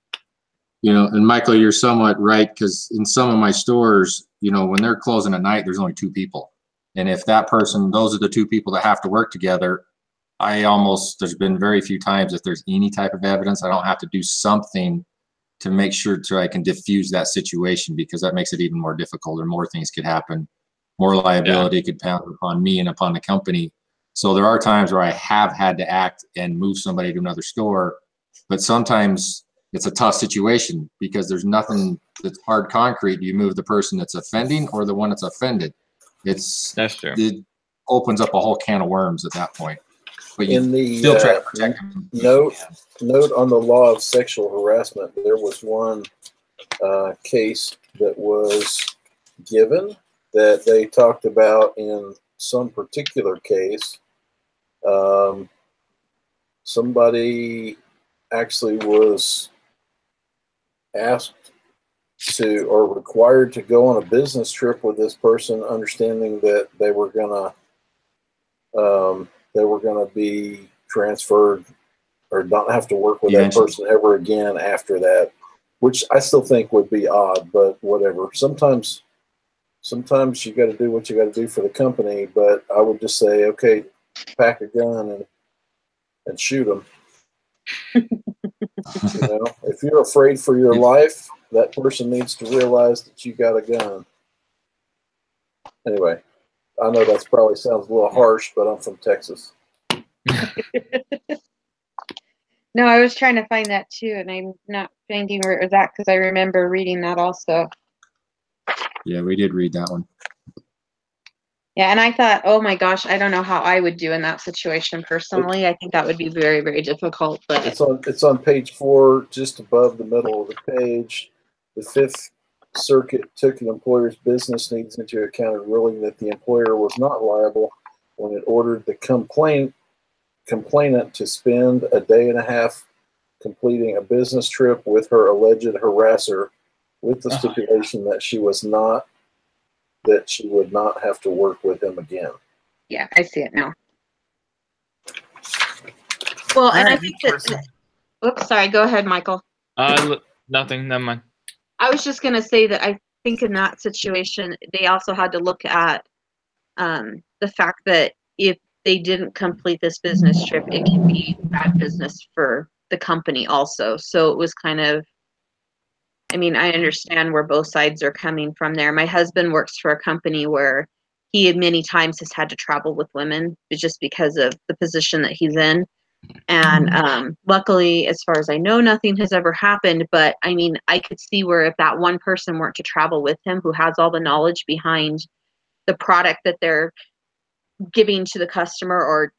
Speaker 3: And Michael, you're somewhat right, because in some of my stores, when they're closing at night, there's only 2 people. And if that person, those are the 2 people that have to work together, there's been very few times if there's any type of evidence, I don't have to do something to make sure I can diffuse that situation, because that makes it even more difficult, or more things could happen. More liability could pound upon me and upon the company. So there are times where I have had to act and move somebody to another store, but sometimes it's a tough situation because there's nothing that's hard concrete. Do you move the person that's offending or the one that's offended? That's
Speaker 4: true.
Speaker 3: It opens up a whole can of worms at that point. But you
Speaker 2: In the
Speaker 3: still try to protect them.
Speaker 2: note on the law of sexual harassment, there was one case that was given that they talked about in some particular case. Somebody actually was asked to, or required to, go on a business trip with this person, understanding that they were gonna be transferred or not have to work with that person ever again after that, which I still think would be odd, but whatever. Sometimes you got to do what you got to do for the company, but I would just say, okay, pack a gun and shoot them. If you're afraid for your life, that person needs to realize that you got a gun. Anyway, I know that probably sounds a little harsh, but I'm from Texas.
Speaker 1: No, I was trying to find that too, and I'm not finding where it was at because I remember reading that also.
Speaker 3: Yeah, we did read that one.
Speaker 1: Yeah, and I thought, oh my gosh, I don't know how I would do in that situation personally. I think that would be very, very difficult. But
Speaker 2: it's on page 4, just above the middle of the page. The Fifth Circuit took an employer's business needs into account, ruling that the employer was not liable when it ordered the complainant to spend a day and a half completing a business trip with her alleged harasser, with the stipulation that she would not have to work with him again.
Speaker 1: Yeah, I see it now. Well, and I think that. Oops, sorry. Go ahead, Michael.
Speaker 4: Nothing. Never mind.
Speaker 1: I was just gonna say that I think in that situation they also had to look at the fact that if they didn't complete this business trip, it can be bad business for the company also. So it was kind of. I mean, I understand where both sides are coming from there. My husband works for a company where he many times has had to travel with women just because of the position that he's in. And luckily, as far as I know, nothing has ever happened. But I mean, I could see where if that one person weren't to travel with him, who has all the knowledge behind the product that they're giving to the customer or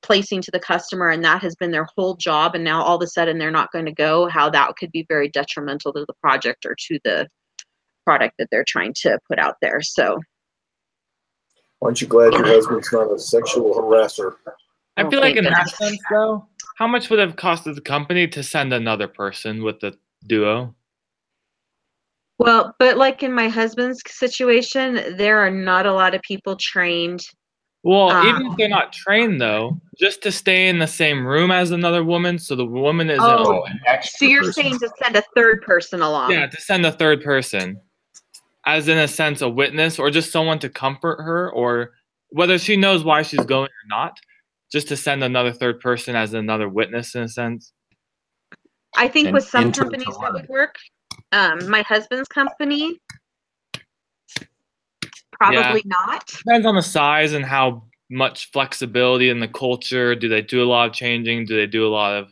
Speaker 1: placing to the customer, and that has been their whole job, and now all of a sudden they're not going to go, how that could be very detrimental to the project or to the product that they're trying to put out there. So
Speaker 2: aren't you glad your husband's not a sexual harasser?
Speaker 4: I feel like in that sense, though, how much would it have costed the company to send another person with the duo?
Speaker 1: Well, but like in my husband's situation, there are not a lot of people trained.
Speaker 4: Well, even if they're not trained, though, just to stay in the same room as another woman, so the woman isn't.
Speaker 1: Oh, so you're saying to send a third person along?
Speaker 4: Yeah, to send a third person, as in a sense a witness, or just someone to comfort her, or whether she knows why she's going or not, just to send another third person as another witness in a sense.
Speaker 1: I think with some companies that would work. My husband's company. Probably not.
Speaker 4: Depends on the size and how much flexibility in the culture. Do they do a lot of changing? Do they do a lot of?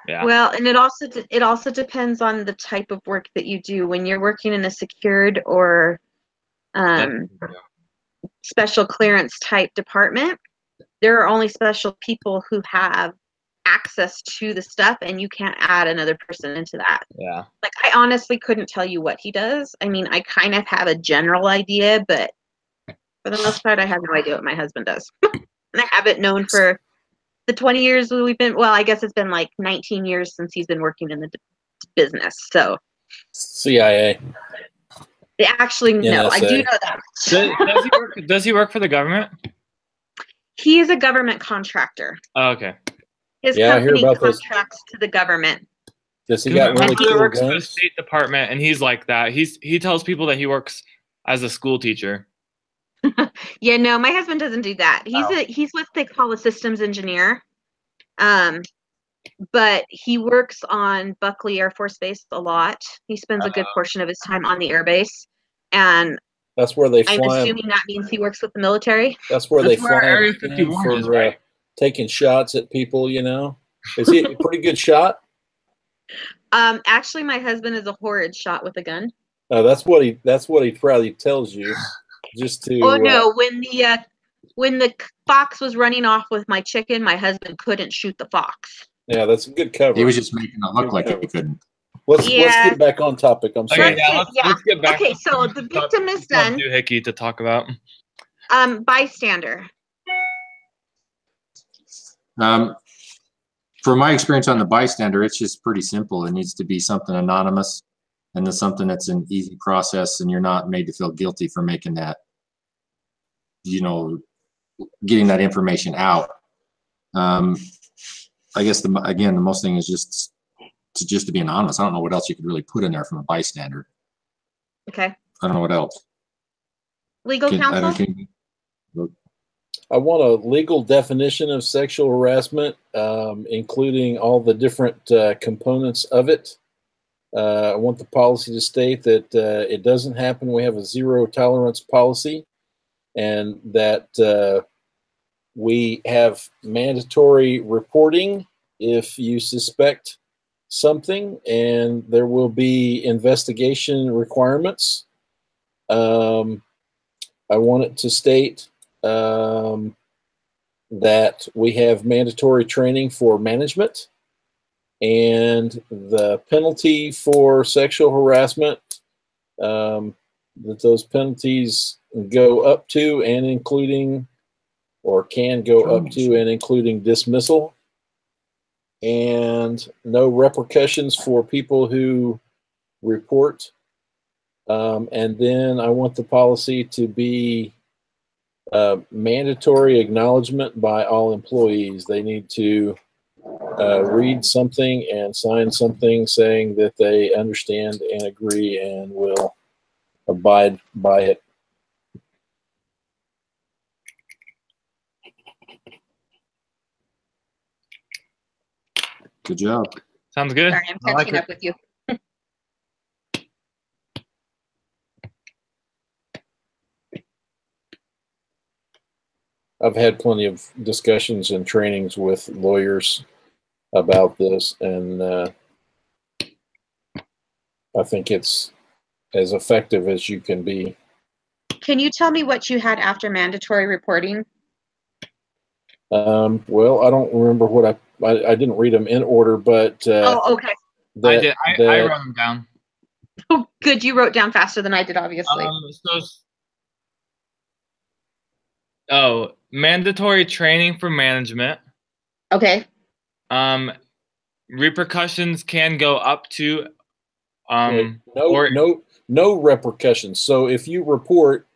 Speaker 4: Yeah.
Speaker 1: Well, and it also depends on the type of work that you do. When you're working in a secured or special clearance type department, there are only special people who have access to the stuff, and you can't add another person into that.
Speaker 4: Yeah.
Speaker 1: Like, I honestly couldn't tell you what he does. I mean, I kind of have a general idea, but for the most part, I have no idea what my husband does. And I haven't known for the 20 years we've been, well, I guess it's been like 19 years since he's been working in the business. So
Speaker 2: CIA.
Speaker 1: Actually, no, I do
Speaker 2: NSA.
Speaker 1: know that.
Speaker 4: Does he work for the government?
Speaker 1: He is a government contractor.
Speaker 4: Oh, okay.
Speaker 1: His
Speaker 2: Yeah, I hear
Speaker 1: company
Speaker 2: about those.
Speaker 1: contracts to the government.
Speaker 2: Does he
Speaker 4: My
Speaker 2: got really
Speaker 4: brother
Speaker 2: cool
Speaker 4: works for the
Speaker 2: guns?
Speaker 4: State Department, and he's like that. He tells people that he works as a school teacher.
Speaker 1: Yeah, no, my husband doesn't do that. He's what they call a systems engineer. But he works on Buckley Air Force Base a lot. He spends a good portion of his time on the air base, and
Speaker 2: That's where they
Speaker 1: I'm
Speaker 2: fly.
Speaker 1: assuming that means he works with the military.
Speaker 2: That's where they
Speaker 4: That's where
Speaker 2: fly
Speaker 4: Area
Speaker 2: him in
Speaker 4: 51 is,
Speaker 2: for
Speaker 4: right?
Speaker 2: taking shots at people. You know, is he a pretty good shot?
Speaker 1: Actually, my husband is a horrid shot with a gun.
Speaker 2: That's what he probably tells you, just to.
Speaker 1: Oh no, when the fox was running off with my chicken, my husband couldn't shoot the fox.
Speaker 2: Yeah, that's a good cover.
Speaker 3: He was just making it look like he couldn't.
Speaker 2: Let's
Speaker 1: Yeah.
Speaker 2: get back on topic. I'm sorry.
Speaker 4: Okay, yeah, let's get back.
Speaker 1: Okay, so the victim is done.
Speaker 4: Doohickey to talk about.
Speaker 1: Bystander.
Speaker 3: From my experience on the bystander, it's just pretty simple. It needs to be something anonymous, and then something that's an easy process, and you're not made to feel guilty for making that, getting that information out. I guess the most thing is just to be anonymous. I don't know what else you could really put in there from a bystander.
Speaker 1: Okay.
Speaker 3: I don't know what else.
Speaker 1: Legal counsel.
Speaker 2: I want a legal definition of sexual harassment, including all the different components of it. I want the policy to state that it doesn't happen. We have a zero tolerance policy, and that we have mandatory reporting if you suspect something, and there will be investigation requirements. I want it to state that we have mandatory training for management, and the penalty for sexual harassment, that those penalties go up to and including, or can go up to and including dismissal, and no repercussions for people who report. And then I want the policy to be mandatory acknowledgement by all employees. They need to read something and sign something saying that they understand and agree and will abide by it.
Speaker 3: Good job.
Speaker 4: Sounds good.
Speaker 1: Sorry, I'm catching up with you.
Speaker 2: I've had plenty of discussions and trainings with lawyers about this, and I think it's as effective as you can be.
Speaker 1: Can you tell me what you had after mandatory reporting?
Speaker 2: Well, I don't remember what I didn't read them in order, but
Speaker 1: Oh, okay.
Speaker 4: I did. I wrote them down.
Speaker 1: Oh, good. You wrote down faster than I did, obviously.
Speaker 4: Mandatory training for management.
Speaker 1: Okay.
Speaker 4: Repercussions can go up to
Speaker 2: no repercussions. So if you report,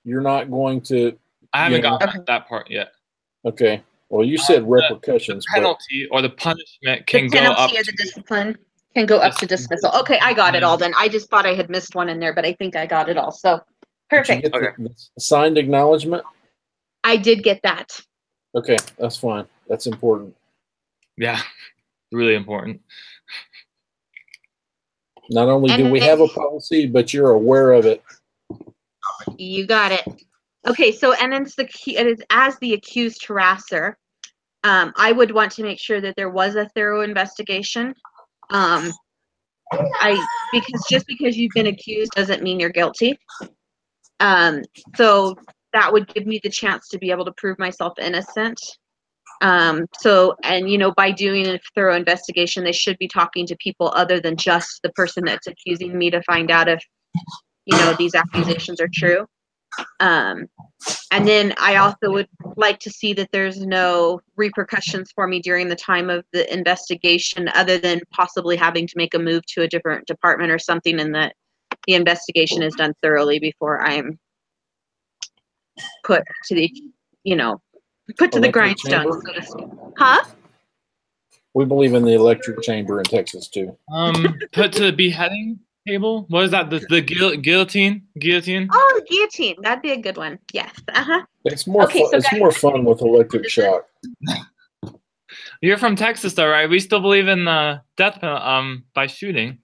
Speaker 2: you're not going to.
Speaker 4: I haven't got that part yet.
Speaker 2: Okay. Well, you said repercussions.
Speaker 4: The penalty or the punishment can
Speaker 1: the
Speaker 4: go up.
Speaker 1: Penalty or the discipline can go up to dismissal. Okay, I got it all then. I just thought I had missed one in there, but I think I got it all. So perfect.
Speaker 2: The signed acknowledgement?
Speaker 1: I did get that.
Speaker 2: Okay, that's fine. That's important.
Speaker 4: Yeah, really important.
Speaker 2: Not only do we have a policy, but you're aware of it.
Speaker 1: You got it. Okay, so and then it is as the accused harasser. I would want to make sure that there was a thorough investigation. Because just because you've been accused doesn't mean you're guilty. So that would give me the chance to be able to prove myself innocent. By doing a thorough investigation, they should be talking to people other than just the person that's accusing me to find out if, these accusations are true. And then I also would like to see that there's no repercussions for me during the time of the investigation, other than possibly having to make a move to a different department or something, and that, the investigation is done thoroughly before I'm put to the, put to the
Speaker 2: Electric
Speaker 1: grindstone,
Speaker 2: chamber?
Speaker 1: so to speak. Huh?
Speaker 2: We believe in the electric chamber in Texas too.
Speaker 4: Put to the beheading table. What is that? The guillotine? Guillotine?
Speaker 1: Oh, guillotine. That'd be a good one. Yes. Uh-huh.
Speaker 2: It's more
Speaker 1: Okay,
Speaker 2: fun.
Speaker 1: so
Speaker 2: It's
Speaker 1: guys-
Speaker 2: more fun with electric shock.
Speaker 4: You're from Texas, though, right? We still believe in death penalty by shooting.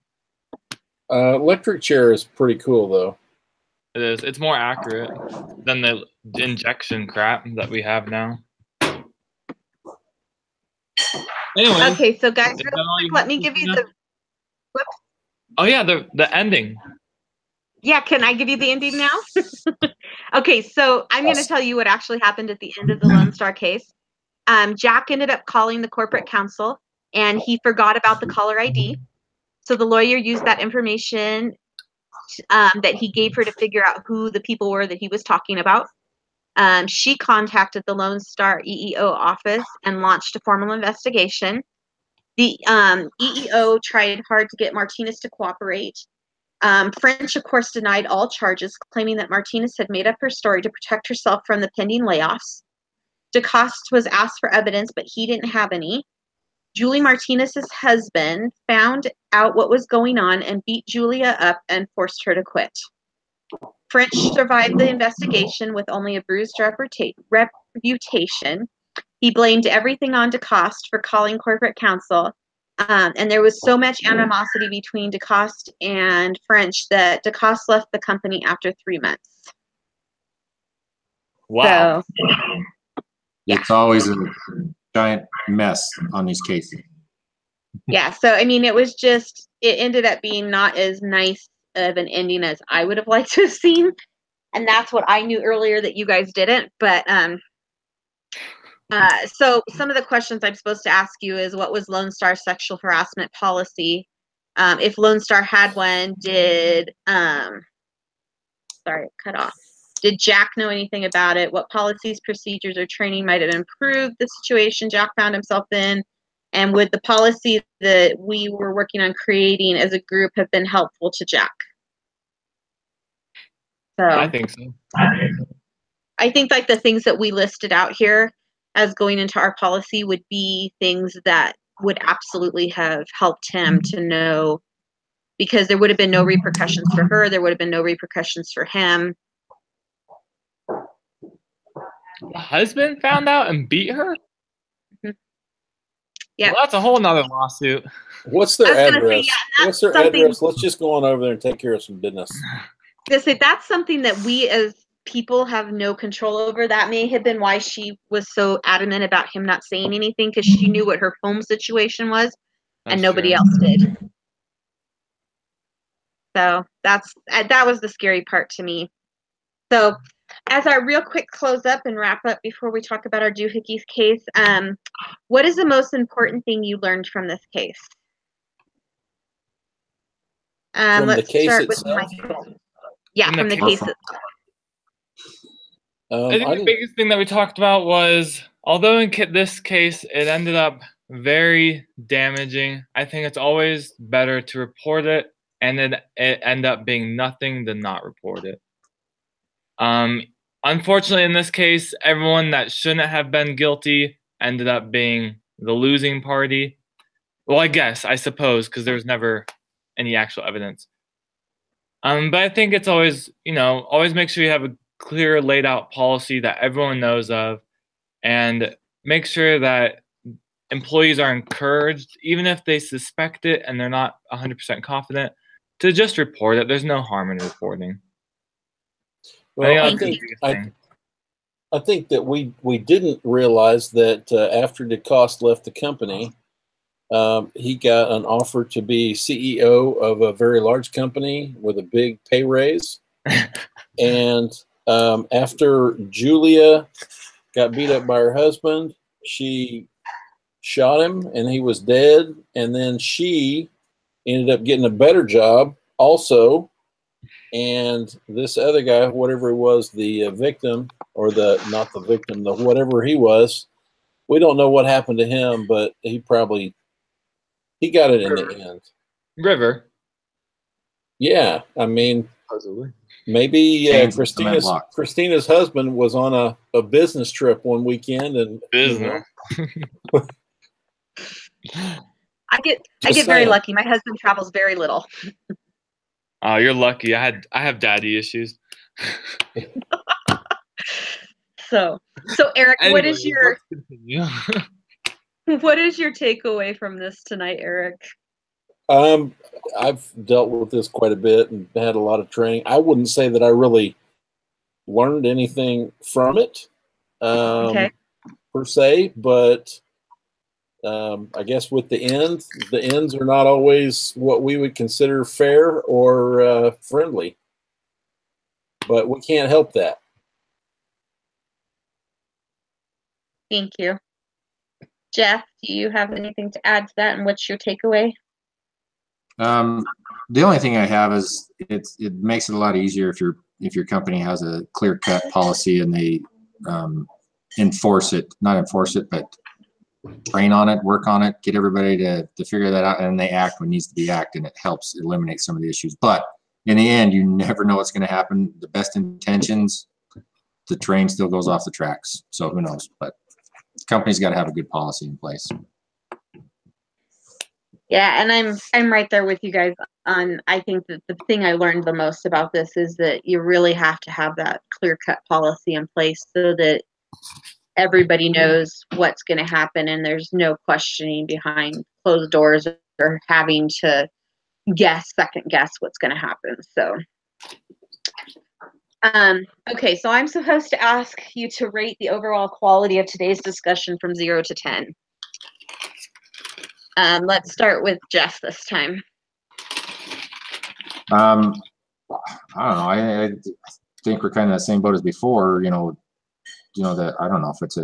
Speaker 2: Electric chair is pretty cool though.
Speaker 4: It is. It's more accurate than the injection crap that we have now. Anyway.
Speaker 1: Okay, so guys,
Speaker 4: Is
Speaker 1: real
Speaker 4: that all
Speaker 1: quick,
Speaker 4: you
Speaker 1: let me
Speaker 4: want
Speaker 1: give
Speaker 4: to
Speaker 1: you
Speaker 4: know?
Speaker 1: the.
Speaker 4: Oh yeah, the ending.
Speaker 1: Yeah, can I give you the ending now? Okay, so I'm going to
Speaker 2: Yes.
Speaker 1: tell you what actually happened at the end of the Lone Star case. Jack ended up calling the corporate counsel, and he forgot about the caller ID. So the lawyer used that information that he gave her to figure out who the people were that he was talking about. She contacted the Lone Star EEO office and launched a formal investigation. The EEO tried hard to get Martinez to cooperate. French, of course, denied all charges, claiming that Martinez had made up her story to protect herself from the pending layoffs. DeCoste was asked for evidence, but he didn't have any. Julie Martinez's husband found out what was going on and beat Julia up and forced her to quit. French survived the investigation with only a bruised reputation. He blamed everything on DeCoste for calling corporate counsel. And there was so much animosity between DeCoste and French that DeCoste left the company after 3 months.
Speaker 4: Wow.
Speaker 1: So,
Speaker 3: It's always a giant mess on these cases.
Speaker 1: yeah. So, I mean, it ended up being not as nice of an ending as I would have liked to have seen. And that's what I knew earlier that you guys didn't. But, so some of the questions I'm supposed to ask you is, what was Lone Star's sexual harassment policy? If Lone Star had one, did Jack know anything about it? What policies, procedures, or training might have improved the situation Jack found himself in? And would the policy that we were working on creating as a group have been helpful to Jack? So
Speaker 4: I think so.
Speaker 1: I think like the things that we listed out here as going into our policy would be things that would absolutely have helped him to know, because there would have been no repercussions for her. There would have been no repercussions for him.
Speaker 4: The husband found out and beat her?
Speaker 1: Yeah.
Speaker 4: Well, that's a whole nother lawsuit.
Speaker 2: What's their
Speaker 1: I was gonna say,
Speaker 2: address?
Speaker 1: yeah, that's
Speaker 2: What's their
Speaker 1: something-
Speaker 2: address? Let's just go on over there and take care of some business.
Speaker 1: That's something that we as people have no control over. That may have been why she was so adamant about him not saying anything, because she knew what her home situation was and
Speaker 4: That's
Speaker 1: nobody
Speaker 4: true.
Speaker 1: else did. So that was the scary part to me. So as our real quick close up and wrap up before we talk about our doohickeys case, what is the most important thing you learned from this case?
Speaker 2: From the
Speaker 1: Let's
Speaker 2: case
Speaker 1: start with
Speaker 2: itself?
Speaker 1: Michael. Yeah,
Speaker 4: From
Speaker 1: from
Speaker 4: the
Speaker 1: the
Speaker 4: case
Speaker 1: case itself.
Speaker 4: I think the biggest thing that we talked about was, although in this case it ended up very damaging, I think it's always better to report it and then it end up being nothing than not report it. Unfortunately, in this case, everyone that shouldn't have been guilty ended up being the losing party. Well, I suppose, because there's never any actual evidence. But I think it's always, always make sure you have a clear laid out policy that everyone knows of, and make sure that employees are encouraged, even if they suspect it and they're not 100% confident, to just report it. There's no harm in reporting.
Speaker 2: Well,
Speaker 1: I think-
Speaker 2: I think that we didn't realize that after DeCoste left the company, he got an offer to be CEO of a very large company with a big pay raise. And after Julia got beat up by her husband, she shot him and he was dead. And then she ended up getting a better job also. And this other guy, whatever he was, the victim, or not the victim, the whatever he was, we don't know what happened to him, but he got it in the end.
Speaker 4: River.
Speaker 2: Yeah, I mean,
Speaker 4: Supposedly.
Speaker 2: maybe
Speaker 3: Chains and cement
Speaker 2: Christina's
Speaker 3: blocks.
Speaker 2: Christina's husband was on a business trip one weekend, and
Speaker 4: Business.
Speaker 1: I get
Speaker 2: Just
Speaker 1: very
Speaker 2: saying.
Speaker 1: lucky. My husband travels very little.
Speaker 4: Oh, you're lucky. I have daddy issues.
Speaker 1: So Eric, what is
Speaker 4: Anyways,
Speaker 1: your
Speaker 4: let's continue.
Speaker 1: what is your takeaway from this tonight, Eric?
Speaker 2: I've dealt with this quite a bit and had a lot of training. I wouldn't say that I really learned anything from it,
Speaker 1: Okay.
Speaker 2: per se, but I guess with the ends are not always what we would consider fair or friendly, but we can't help that.
Speaker 1: Thank you. Jeff, do you have anything to add to that, and what's your takeaway?
Speaker 3: The only thing I have is it makes it a lot easier if your company has a clear-cut policy and they not enforce it, but train on it, work on it, get everybody to figure that out, and they act when needs to be acted, and it helps eliminate some of the issues. But in the end, you never know what's going to happen. The best intentions, the train still goes off the tracks. So who knows? But the company's got to have a good policy in place.
Speaker 1: Yeah, and I'm right there with you guys on. I think that the thing I learned the most about this is that you really have to have that clear-cut policy in place so that everybody knows what's going to happen and there's no questioning behind closed doors or having to second guess what's going to happen. So okay, so I'm supposed to ask you to rate the overall quality of today's discussion from 0 to 10. Let's start with Jeff this time.
Speaker 3: I don't know. I think we're kind of in the same boat as before. That I don't know if it's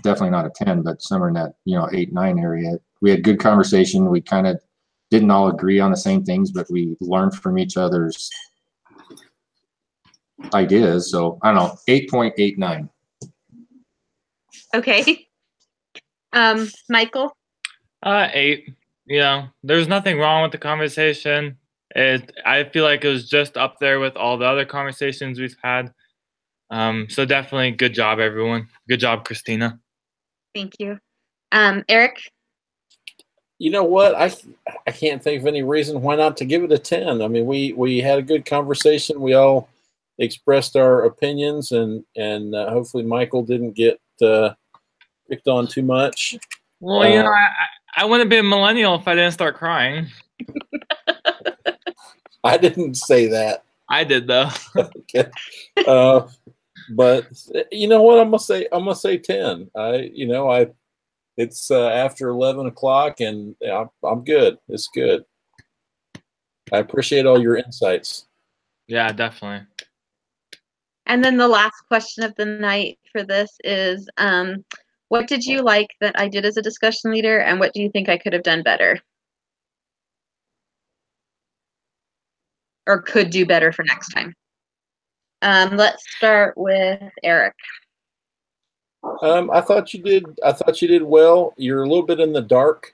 Speaker 3: definitely not a 10, but somewhere in that 8, 9 area. We had good conversation. We kind of didn't all agree on the same things, but we learned from each other's ideas. So I don't know, 8.89.
Speaker 1: Okay. Michael?
Speaker 4: 8. There's nothing wrong with the conversation. I feel like it was just up there with all the other conversations we've had. So definitely good job, everyone. Good job, Christina.
Speaker 1: Thank you. Eric?
Speaker 2: You know what? I can't think of any reason why not to give it a 10. I mean, we had a good conversation. We all expressed our opinions, and hopefully Michael didn't get picked on too much.
Speaker 4: Well, I wouldn't be a millennial if I didn't start crying.
Speaker 2: I didn't say that.
Speaker 4: I did though.
Speaker 2: Okay. But you know what? I'm gonna say 10. It's after 11 o'clock, and I'm good. It's good. I appreciate all your insights.
Speaker 4: Yeah, definitely.
Speaker 1: And then the last question of the night for this is, what did you like that I did as a discussion leader, and what do you think I could have done better? Or could do better for next time? Let's start with Eric.
Speaker 2: I thought you did well. You're a little bit in the dark,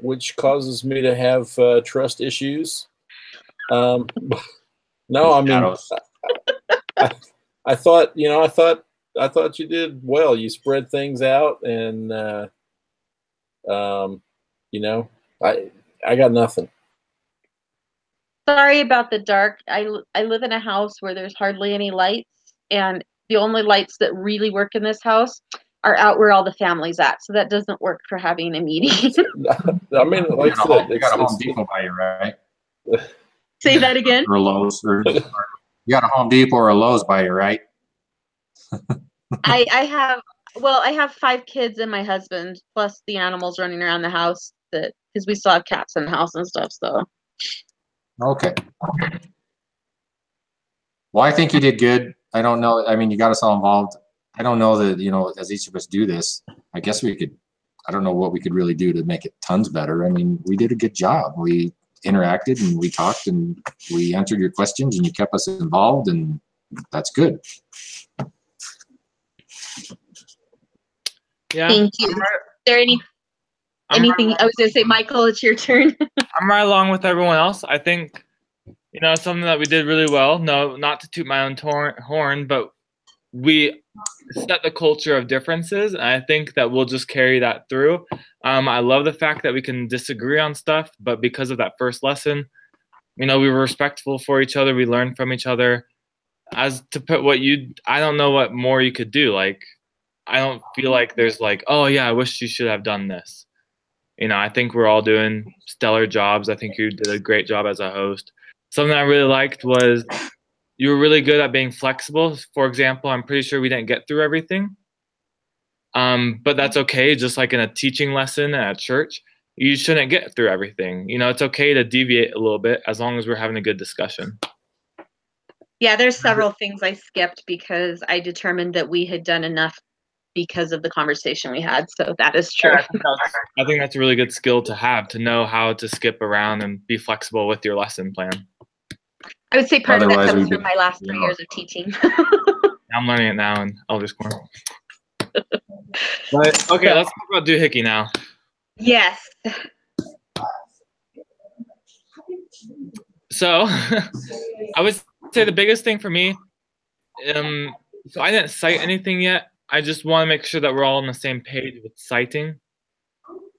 Speaker 2: which causes me to have trust issues. No, I mean, I thought you did well. You spread things out, and I got nothing.
Speaker 1: Sorry about the dark. I live in a house where there's hardly any lights, and the only lights that really work in this house are out where all the family's at. So that doesn't work for having a meeting.
Speaker 2: I mean, like I said,
Speaker 3: you got a Home Depot by you, right?
Speaker 1: Say that again.
Speaker 3: Or a Lowe's. Or you got a Home Depot or a Lowe's by you, right?
Speaker 1: I have 5 kids and my husband, plus the animals running around the house, because we still have cats in the house and stuff. So.
Speaker 3: Okay. Well, I think you did good. I don't know. I mean, you got us all involved. I don't know that, as each of us do this, I guess I don't know what we could really do to make it tons better. I mean, we did a good job. We interacted and we talked and we answered your questions and you kept us involved, and that's good.
Speaker 4: Yeah.
Speaker 1: Thank you. Is there anything? I was going to say, Michael, it's your turn.
Speaker 4: I'm right along with everyone else. I think You know, something that we did really well. No, not to toot my own horn, but we set the culture of differences, and I think that we'll just carry that through. I love the fact that we can disagree on stuff, but because of that first lesson, you know, we were respectful for each other. We learned from each other. As to put I don't know what more you could do. Like, I don't feel like there's like, oh yeah, I wish you should have done this. You know, I think we're all doing stellar jobs. I think you did a great job as a host. Something I really liked was you were really good at being flexible. For example, I'm pretty sure we didn't get through everything. But that's okay. Just like in a teaching lesson at church, you shouldn't get through everything. You know, it's okay to deviate a little bit as long as we're having a good discussion.
Speaker 1: Yeah, there's several things I skipped because I determined that we had done enough because of the conversation we had. So that is true.
Speaker 4: I think that's a really good skill to have, to know how to skip around and be flexible with your lesson plan.
Speaker 1: I would say part of that
Speaker 3: Otherwise,
Speaker 1: comes
Speaker 3: we'd be-
Speaker 1: from my last 3 years of teaching.
Speaker 4: I'm learning it now in Elder Corps. But okay, let's talk about Doohickey now.
Speaker 1: Yes.
Speaker 4: So I would say the biggest thing for me, so I didn't cite anything yet. I just want to make sure that we're all on the same page with citing.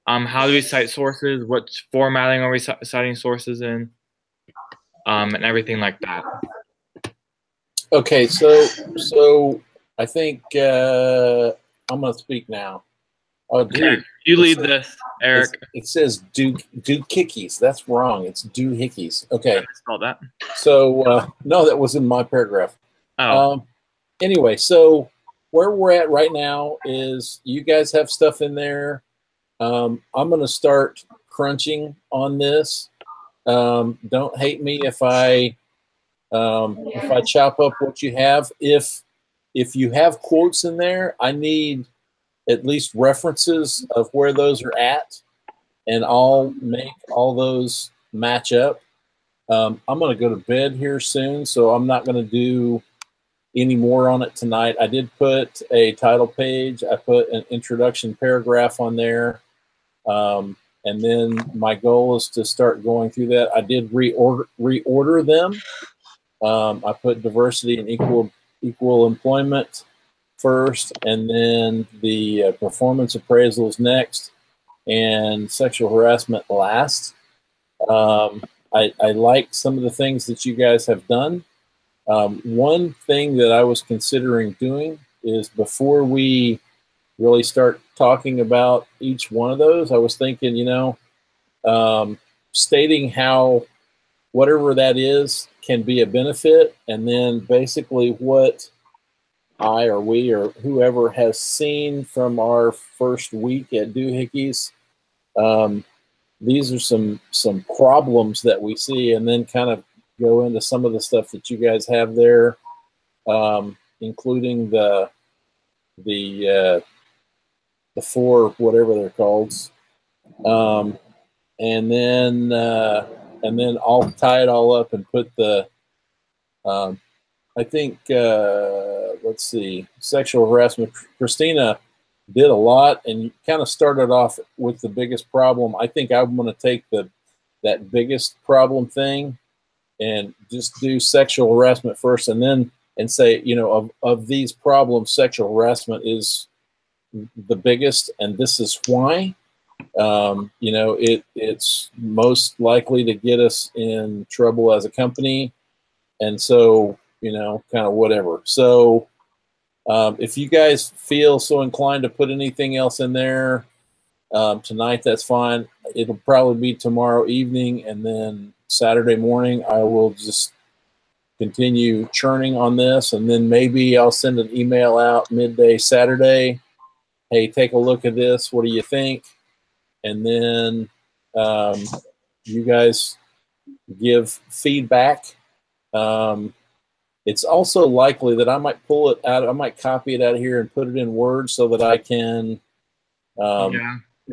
Speaker 4: How do we cite sources? What formatting are we citing sources in? And everything like that.
Speaker 2: Okay, so I think I'm gonna speak now. Oh, dude,
Speaker 4: Okay, you lead this, Eric.
Speaker 2: it says Doohickeys. That's wrong. It's Doohickeys. Okay,
Speaker 4: I spelled that.
Speaker 2: so no, that was in my paragraph.
Speaker 4: Oh,
Speaker 2: Anyway, so where we're at right now is you guys have stuff in there. I'm gonna start crunching on this. Don't hate me if I chop up what you have. If you have quotes in there, I need at least references of where those are at, and I'll make all those match up. I'm going to go to bed here soon, so I'm not going to do any more on it tonight. I did put a title page. I put an introduction paragraph on there. And then my goal is to start going through that. I did reorder them. I put diversity and equal employment first, and then the performance appraisals next, and sexual harassment last. I like some of the things that you guys have done. One thing that I was considering doing is before we really start talking about each one of those, I was thinking, stating how whatever that is can be a benefit, and then basically what I or we or whoever has seen from our first week at Doohickeys. These are some problems that we see, and then kind of go into some of the stuff that you guys have there, including the 4 whatever they're called, and then I'll tie it all up and put the I think let's see, sexual harassment. Christina did a lot and kind of started off with the biggest problem. I think I'm going to take that biggest problem thing and just do sexual harassment first, and say, of these problems, sexual harassment is the biggest, and this is why. It's most likely to get us in trouble as a company, and so kind of whatever. So if you guys feel so inclined to put anything else in there tonight, that's fine. It'll probably be tomorrow evening, and then Saturday morning I will just continue churning on this, and then maybe I'll send an email out midday Saturday. Hey, take a look at this. What do you think? And then you guys give feedback. It's also likely that I might pull it out. I might copy it out of here and put it in Word so that I can.
Speaker 4: I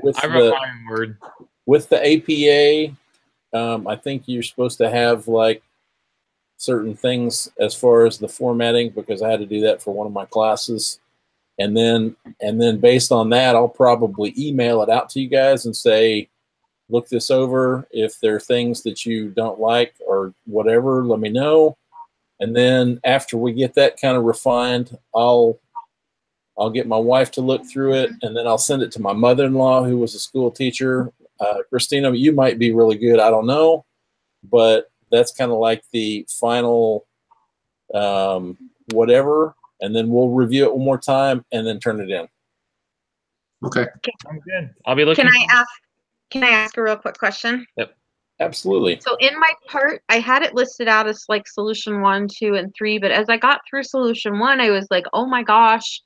Speaker 4: wrote mine in Word.
Speaker 2: With the APA, I think you're supposed to have like certain things as far as the formatting, because I had to do that for one of my classes. And then based on that, I'll probably email it out to you guys and say, look this over. If there are things that you don't like or whatever, let me know. And then after we get that kind of refined, I'll get my wife to look through it, and then I'll send it to my mother-in-law, who was a school teacher. Christina, you might be really good. I don't know, but that's kind of like the final whatever, and then we'll review it one more time and then turn it in.
Speaker 3: Okay.
Speaker 4: I'm good. I'll be looking.
Speaker 1: Can I ask a real quick question?
Speaker 4: Yep.
Speaker 2: Absolutely.
Speaker 1: So in my part, I had it listed out as like solution 1, 2, and 3, but as I got through solution 1, I was like, oh my gosh,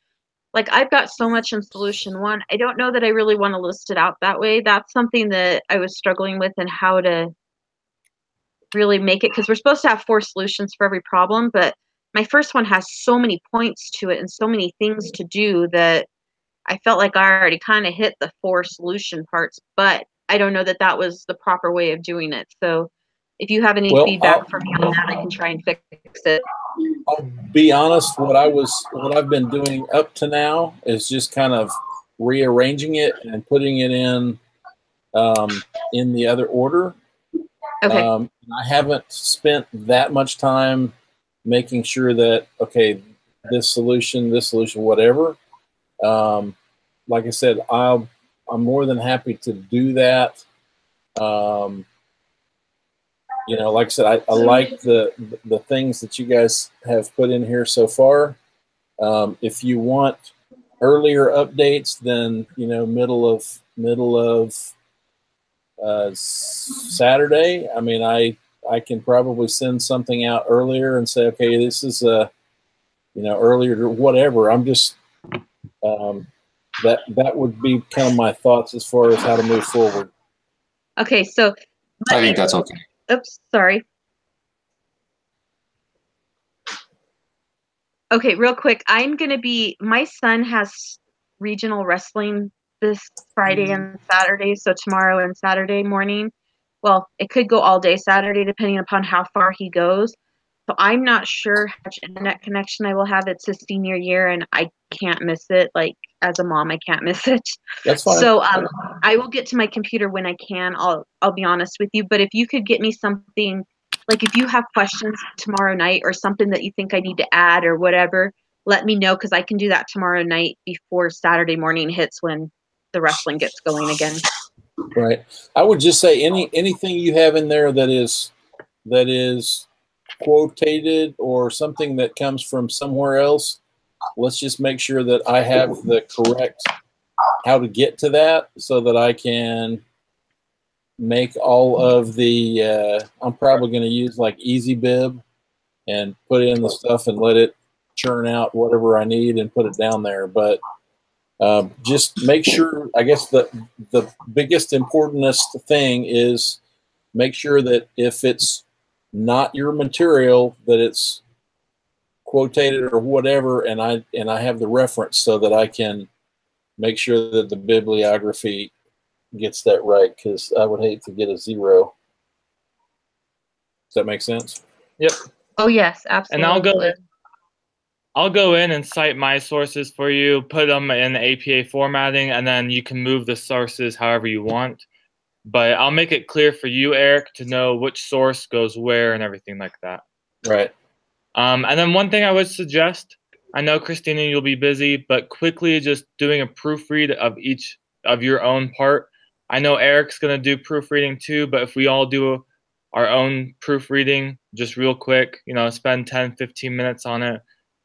Speaker 1: like I've got so much in solution 1. I don't know that I really want to list it out that way. That's something that I was struggling with, and how to really make it, because we're supposed to have 4 solutions for every problem, but my first one has so many points to it and so many things to do that I felt like I already kind of hit the 4 solution parts, but I don't know that that was the proper way of doing it. So if you have any feedback for me on that, I can try and fix it.
Speaker 2: I'll be honest, what I've been doing up to now is just kind of rearranging it and putting it in the other order.
Speaker 1: Okay.
Speaker 2: I haven't spent that much time making sure that, okay, this solution, whatever. Like I said, I'm more than happy to do that. You know, like I said, I like the things that you guys have put in here so far. If you want earlier updates, then, you know, middle of Saturday, I mean, I can probably send something out earlier and say, okay, this is earlier or whatever. I'm just that would be kind of my thoughts as far as how to move forward.
Speaker 1: Okay, so
Speaker 3: I think that's okay.
Speaker 1: Oops, sorry. Okay, real quick. My son has regional wrestling this Friday and Saturday, so tomorrow and Saturday morning. Well, it could go all day Saturday depending upon how far he goes. So I'm not sure how much internet connection I will have. It's his senior year and I can't miss it. Like, as a mom, I can't miss it.
Speaker 2: That's fine.
Speaker 1: So I will get to my computer when I can. I'll be honest with you. But if you could get me something, like if you have questions tomorrow night or something that you think I need to add or whatever, let me know, because I can do that tomorrow night before Saturday morning hits when the wrestling gets going again.
Speaker 2: Right. I would just say anything you have in there that is quotated or something that comes from somewhere else, let's just make sure that I have the correct how to get to that so that I can make all of the I'm probably going to use like EasyBib and put in the stuff and let it churn out whatever I need and put it down there. But just make sure, I guess the biggest importantest thing is make sure that if it's not your material, that it's quotated or whatever, and I have the reference so that I can make sure that the bibliography gets that right, because I would hate to get a 0. Does that make sense?
Speaker 4: Yep.
Speaker 1: Oh yes, absolutely.
Speaker 4: And I'll go in and cite my sources for you, put them in APA formatting, and then you can move the sources however you want. But I'll make it clear for you, Eric, to know which source goes where and everything like that.
Speaker 2: Right.
Speaker 4: And then one thing I would suggest, I know, Christina, you'll be busy, but quickly just doing a proofread of each of your own part. I know Eric's going to do proofreading too, but if we all do our own proofreading just real quick, spend 10, 15 minutes on it,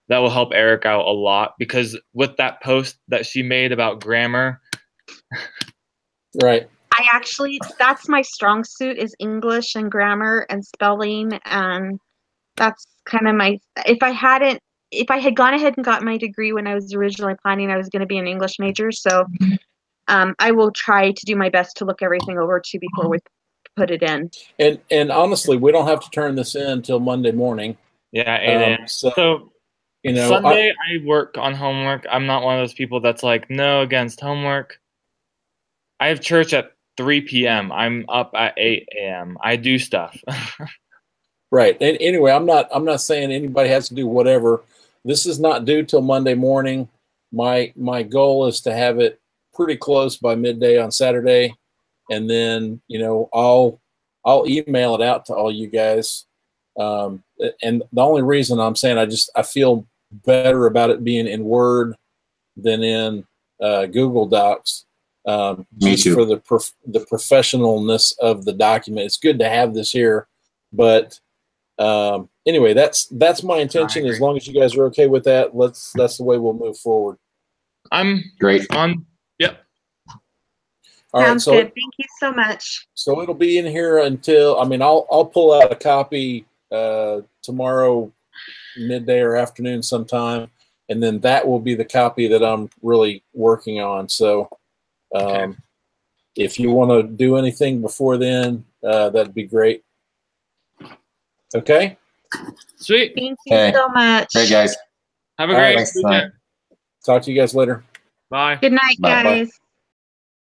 Speaker 4: that will help Eric out a lot, because with that post that she made about grammar.
Speaker 2: Right.
Speaker 1: That's my strong suit, is English and grammar and spelling, and that's kind of if I had gone ahead and got my degree when I was originally planning, I was going to be an English major. So I will try to do my best to look everything over too before we put it in.
Speaker 2: And honestly, we don't have to turn this in until Monday morning.
Speaker 4: Yeah, 8 a.m. So Sunday I work on homework. I'm not one of those people that's like, no against homework. I have church at 3 p.m. I'm up at 8 a.m. I do stuff.
Speaker 2: Right. And anyway, I'm not saying anybody has to do whatever. This is not due till Monday morning. My goal is to have it pretty close by midday on Saturday. and then I'll email it out to all you guys. And the only reason I'm saying I feel better about it being in Word than in Google Docs.
Speaker 3: Me
Speaker 2: just
Speaker 3: too.
Speaker 2: for the professionalness of the document. It's good to have this here, but anyway, that's my intention. As long as you guys are okay with that, that's the way we'll move forward.
Speaker 4: I'm
Speaker 3: Great.
Speaker 4: on. Yep.
Speaker 2: All right,
Speaker 1: Sounds
Speaker 2: so
Speaker 1: good. Thank you so much.
Speaker 2: so it'll be in here until I'll pull out a copy tomorrow midday or afternoon sometime, and then that will be the copy that I'm really working on. So if you want to do anything before then, that'd be great. Okay.
Speaker 4: Sweet.
Speaker 1: Thank you
Speaker 3: Okay.
Speaker 1: so much.
Speaker 3: Great, guys.
Speaker 4: Have a
Speaker 2: All right,
Speaker 4: great
Speaker 3: thanks,
Speaker 4: weekend.
Speaker 2: Talk to you guys later.
Speaker 4: Bye.
Speaker 1: Good night,
Speaker 3: Bye-bye.
Speaker 1: guys.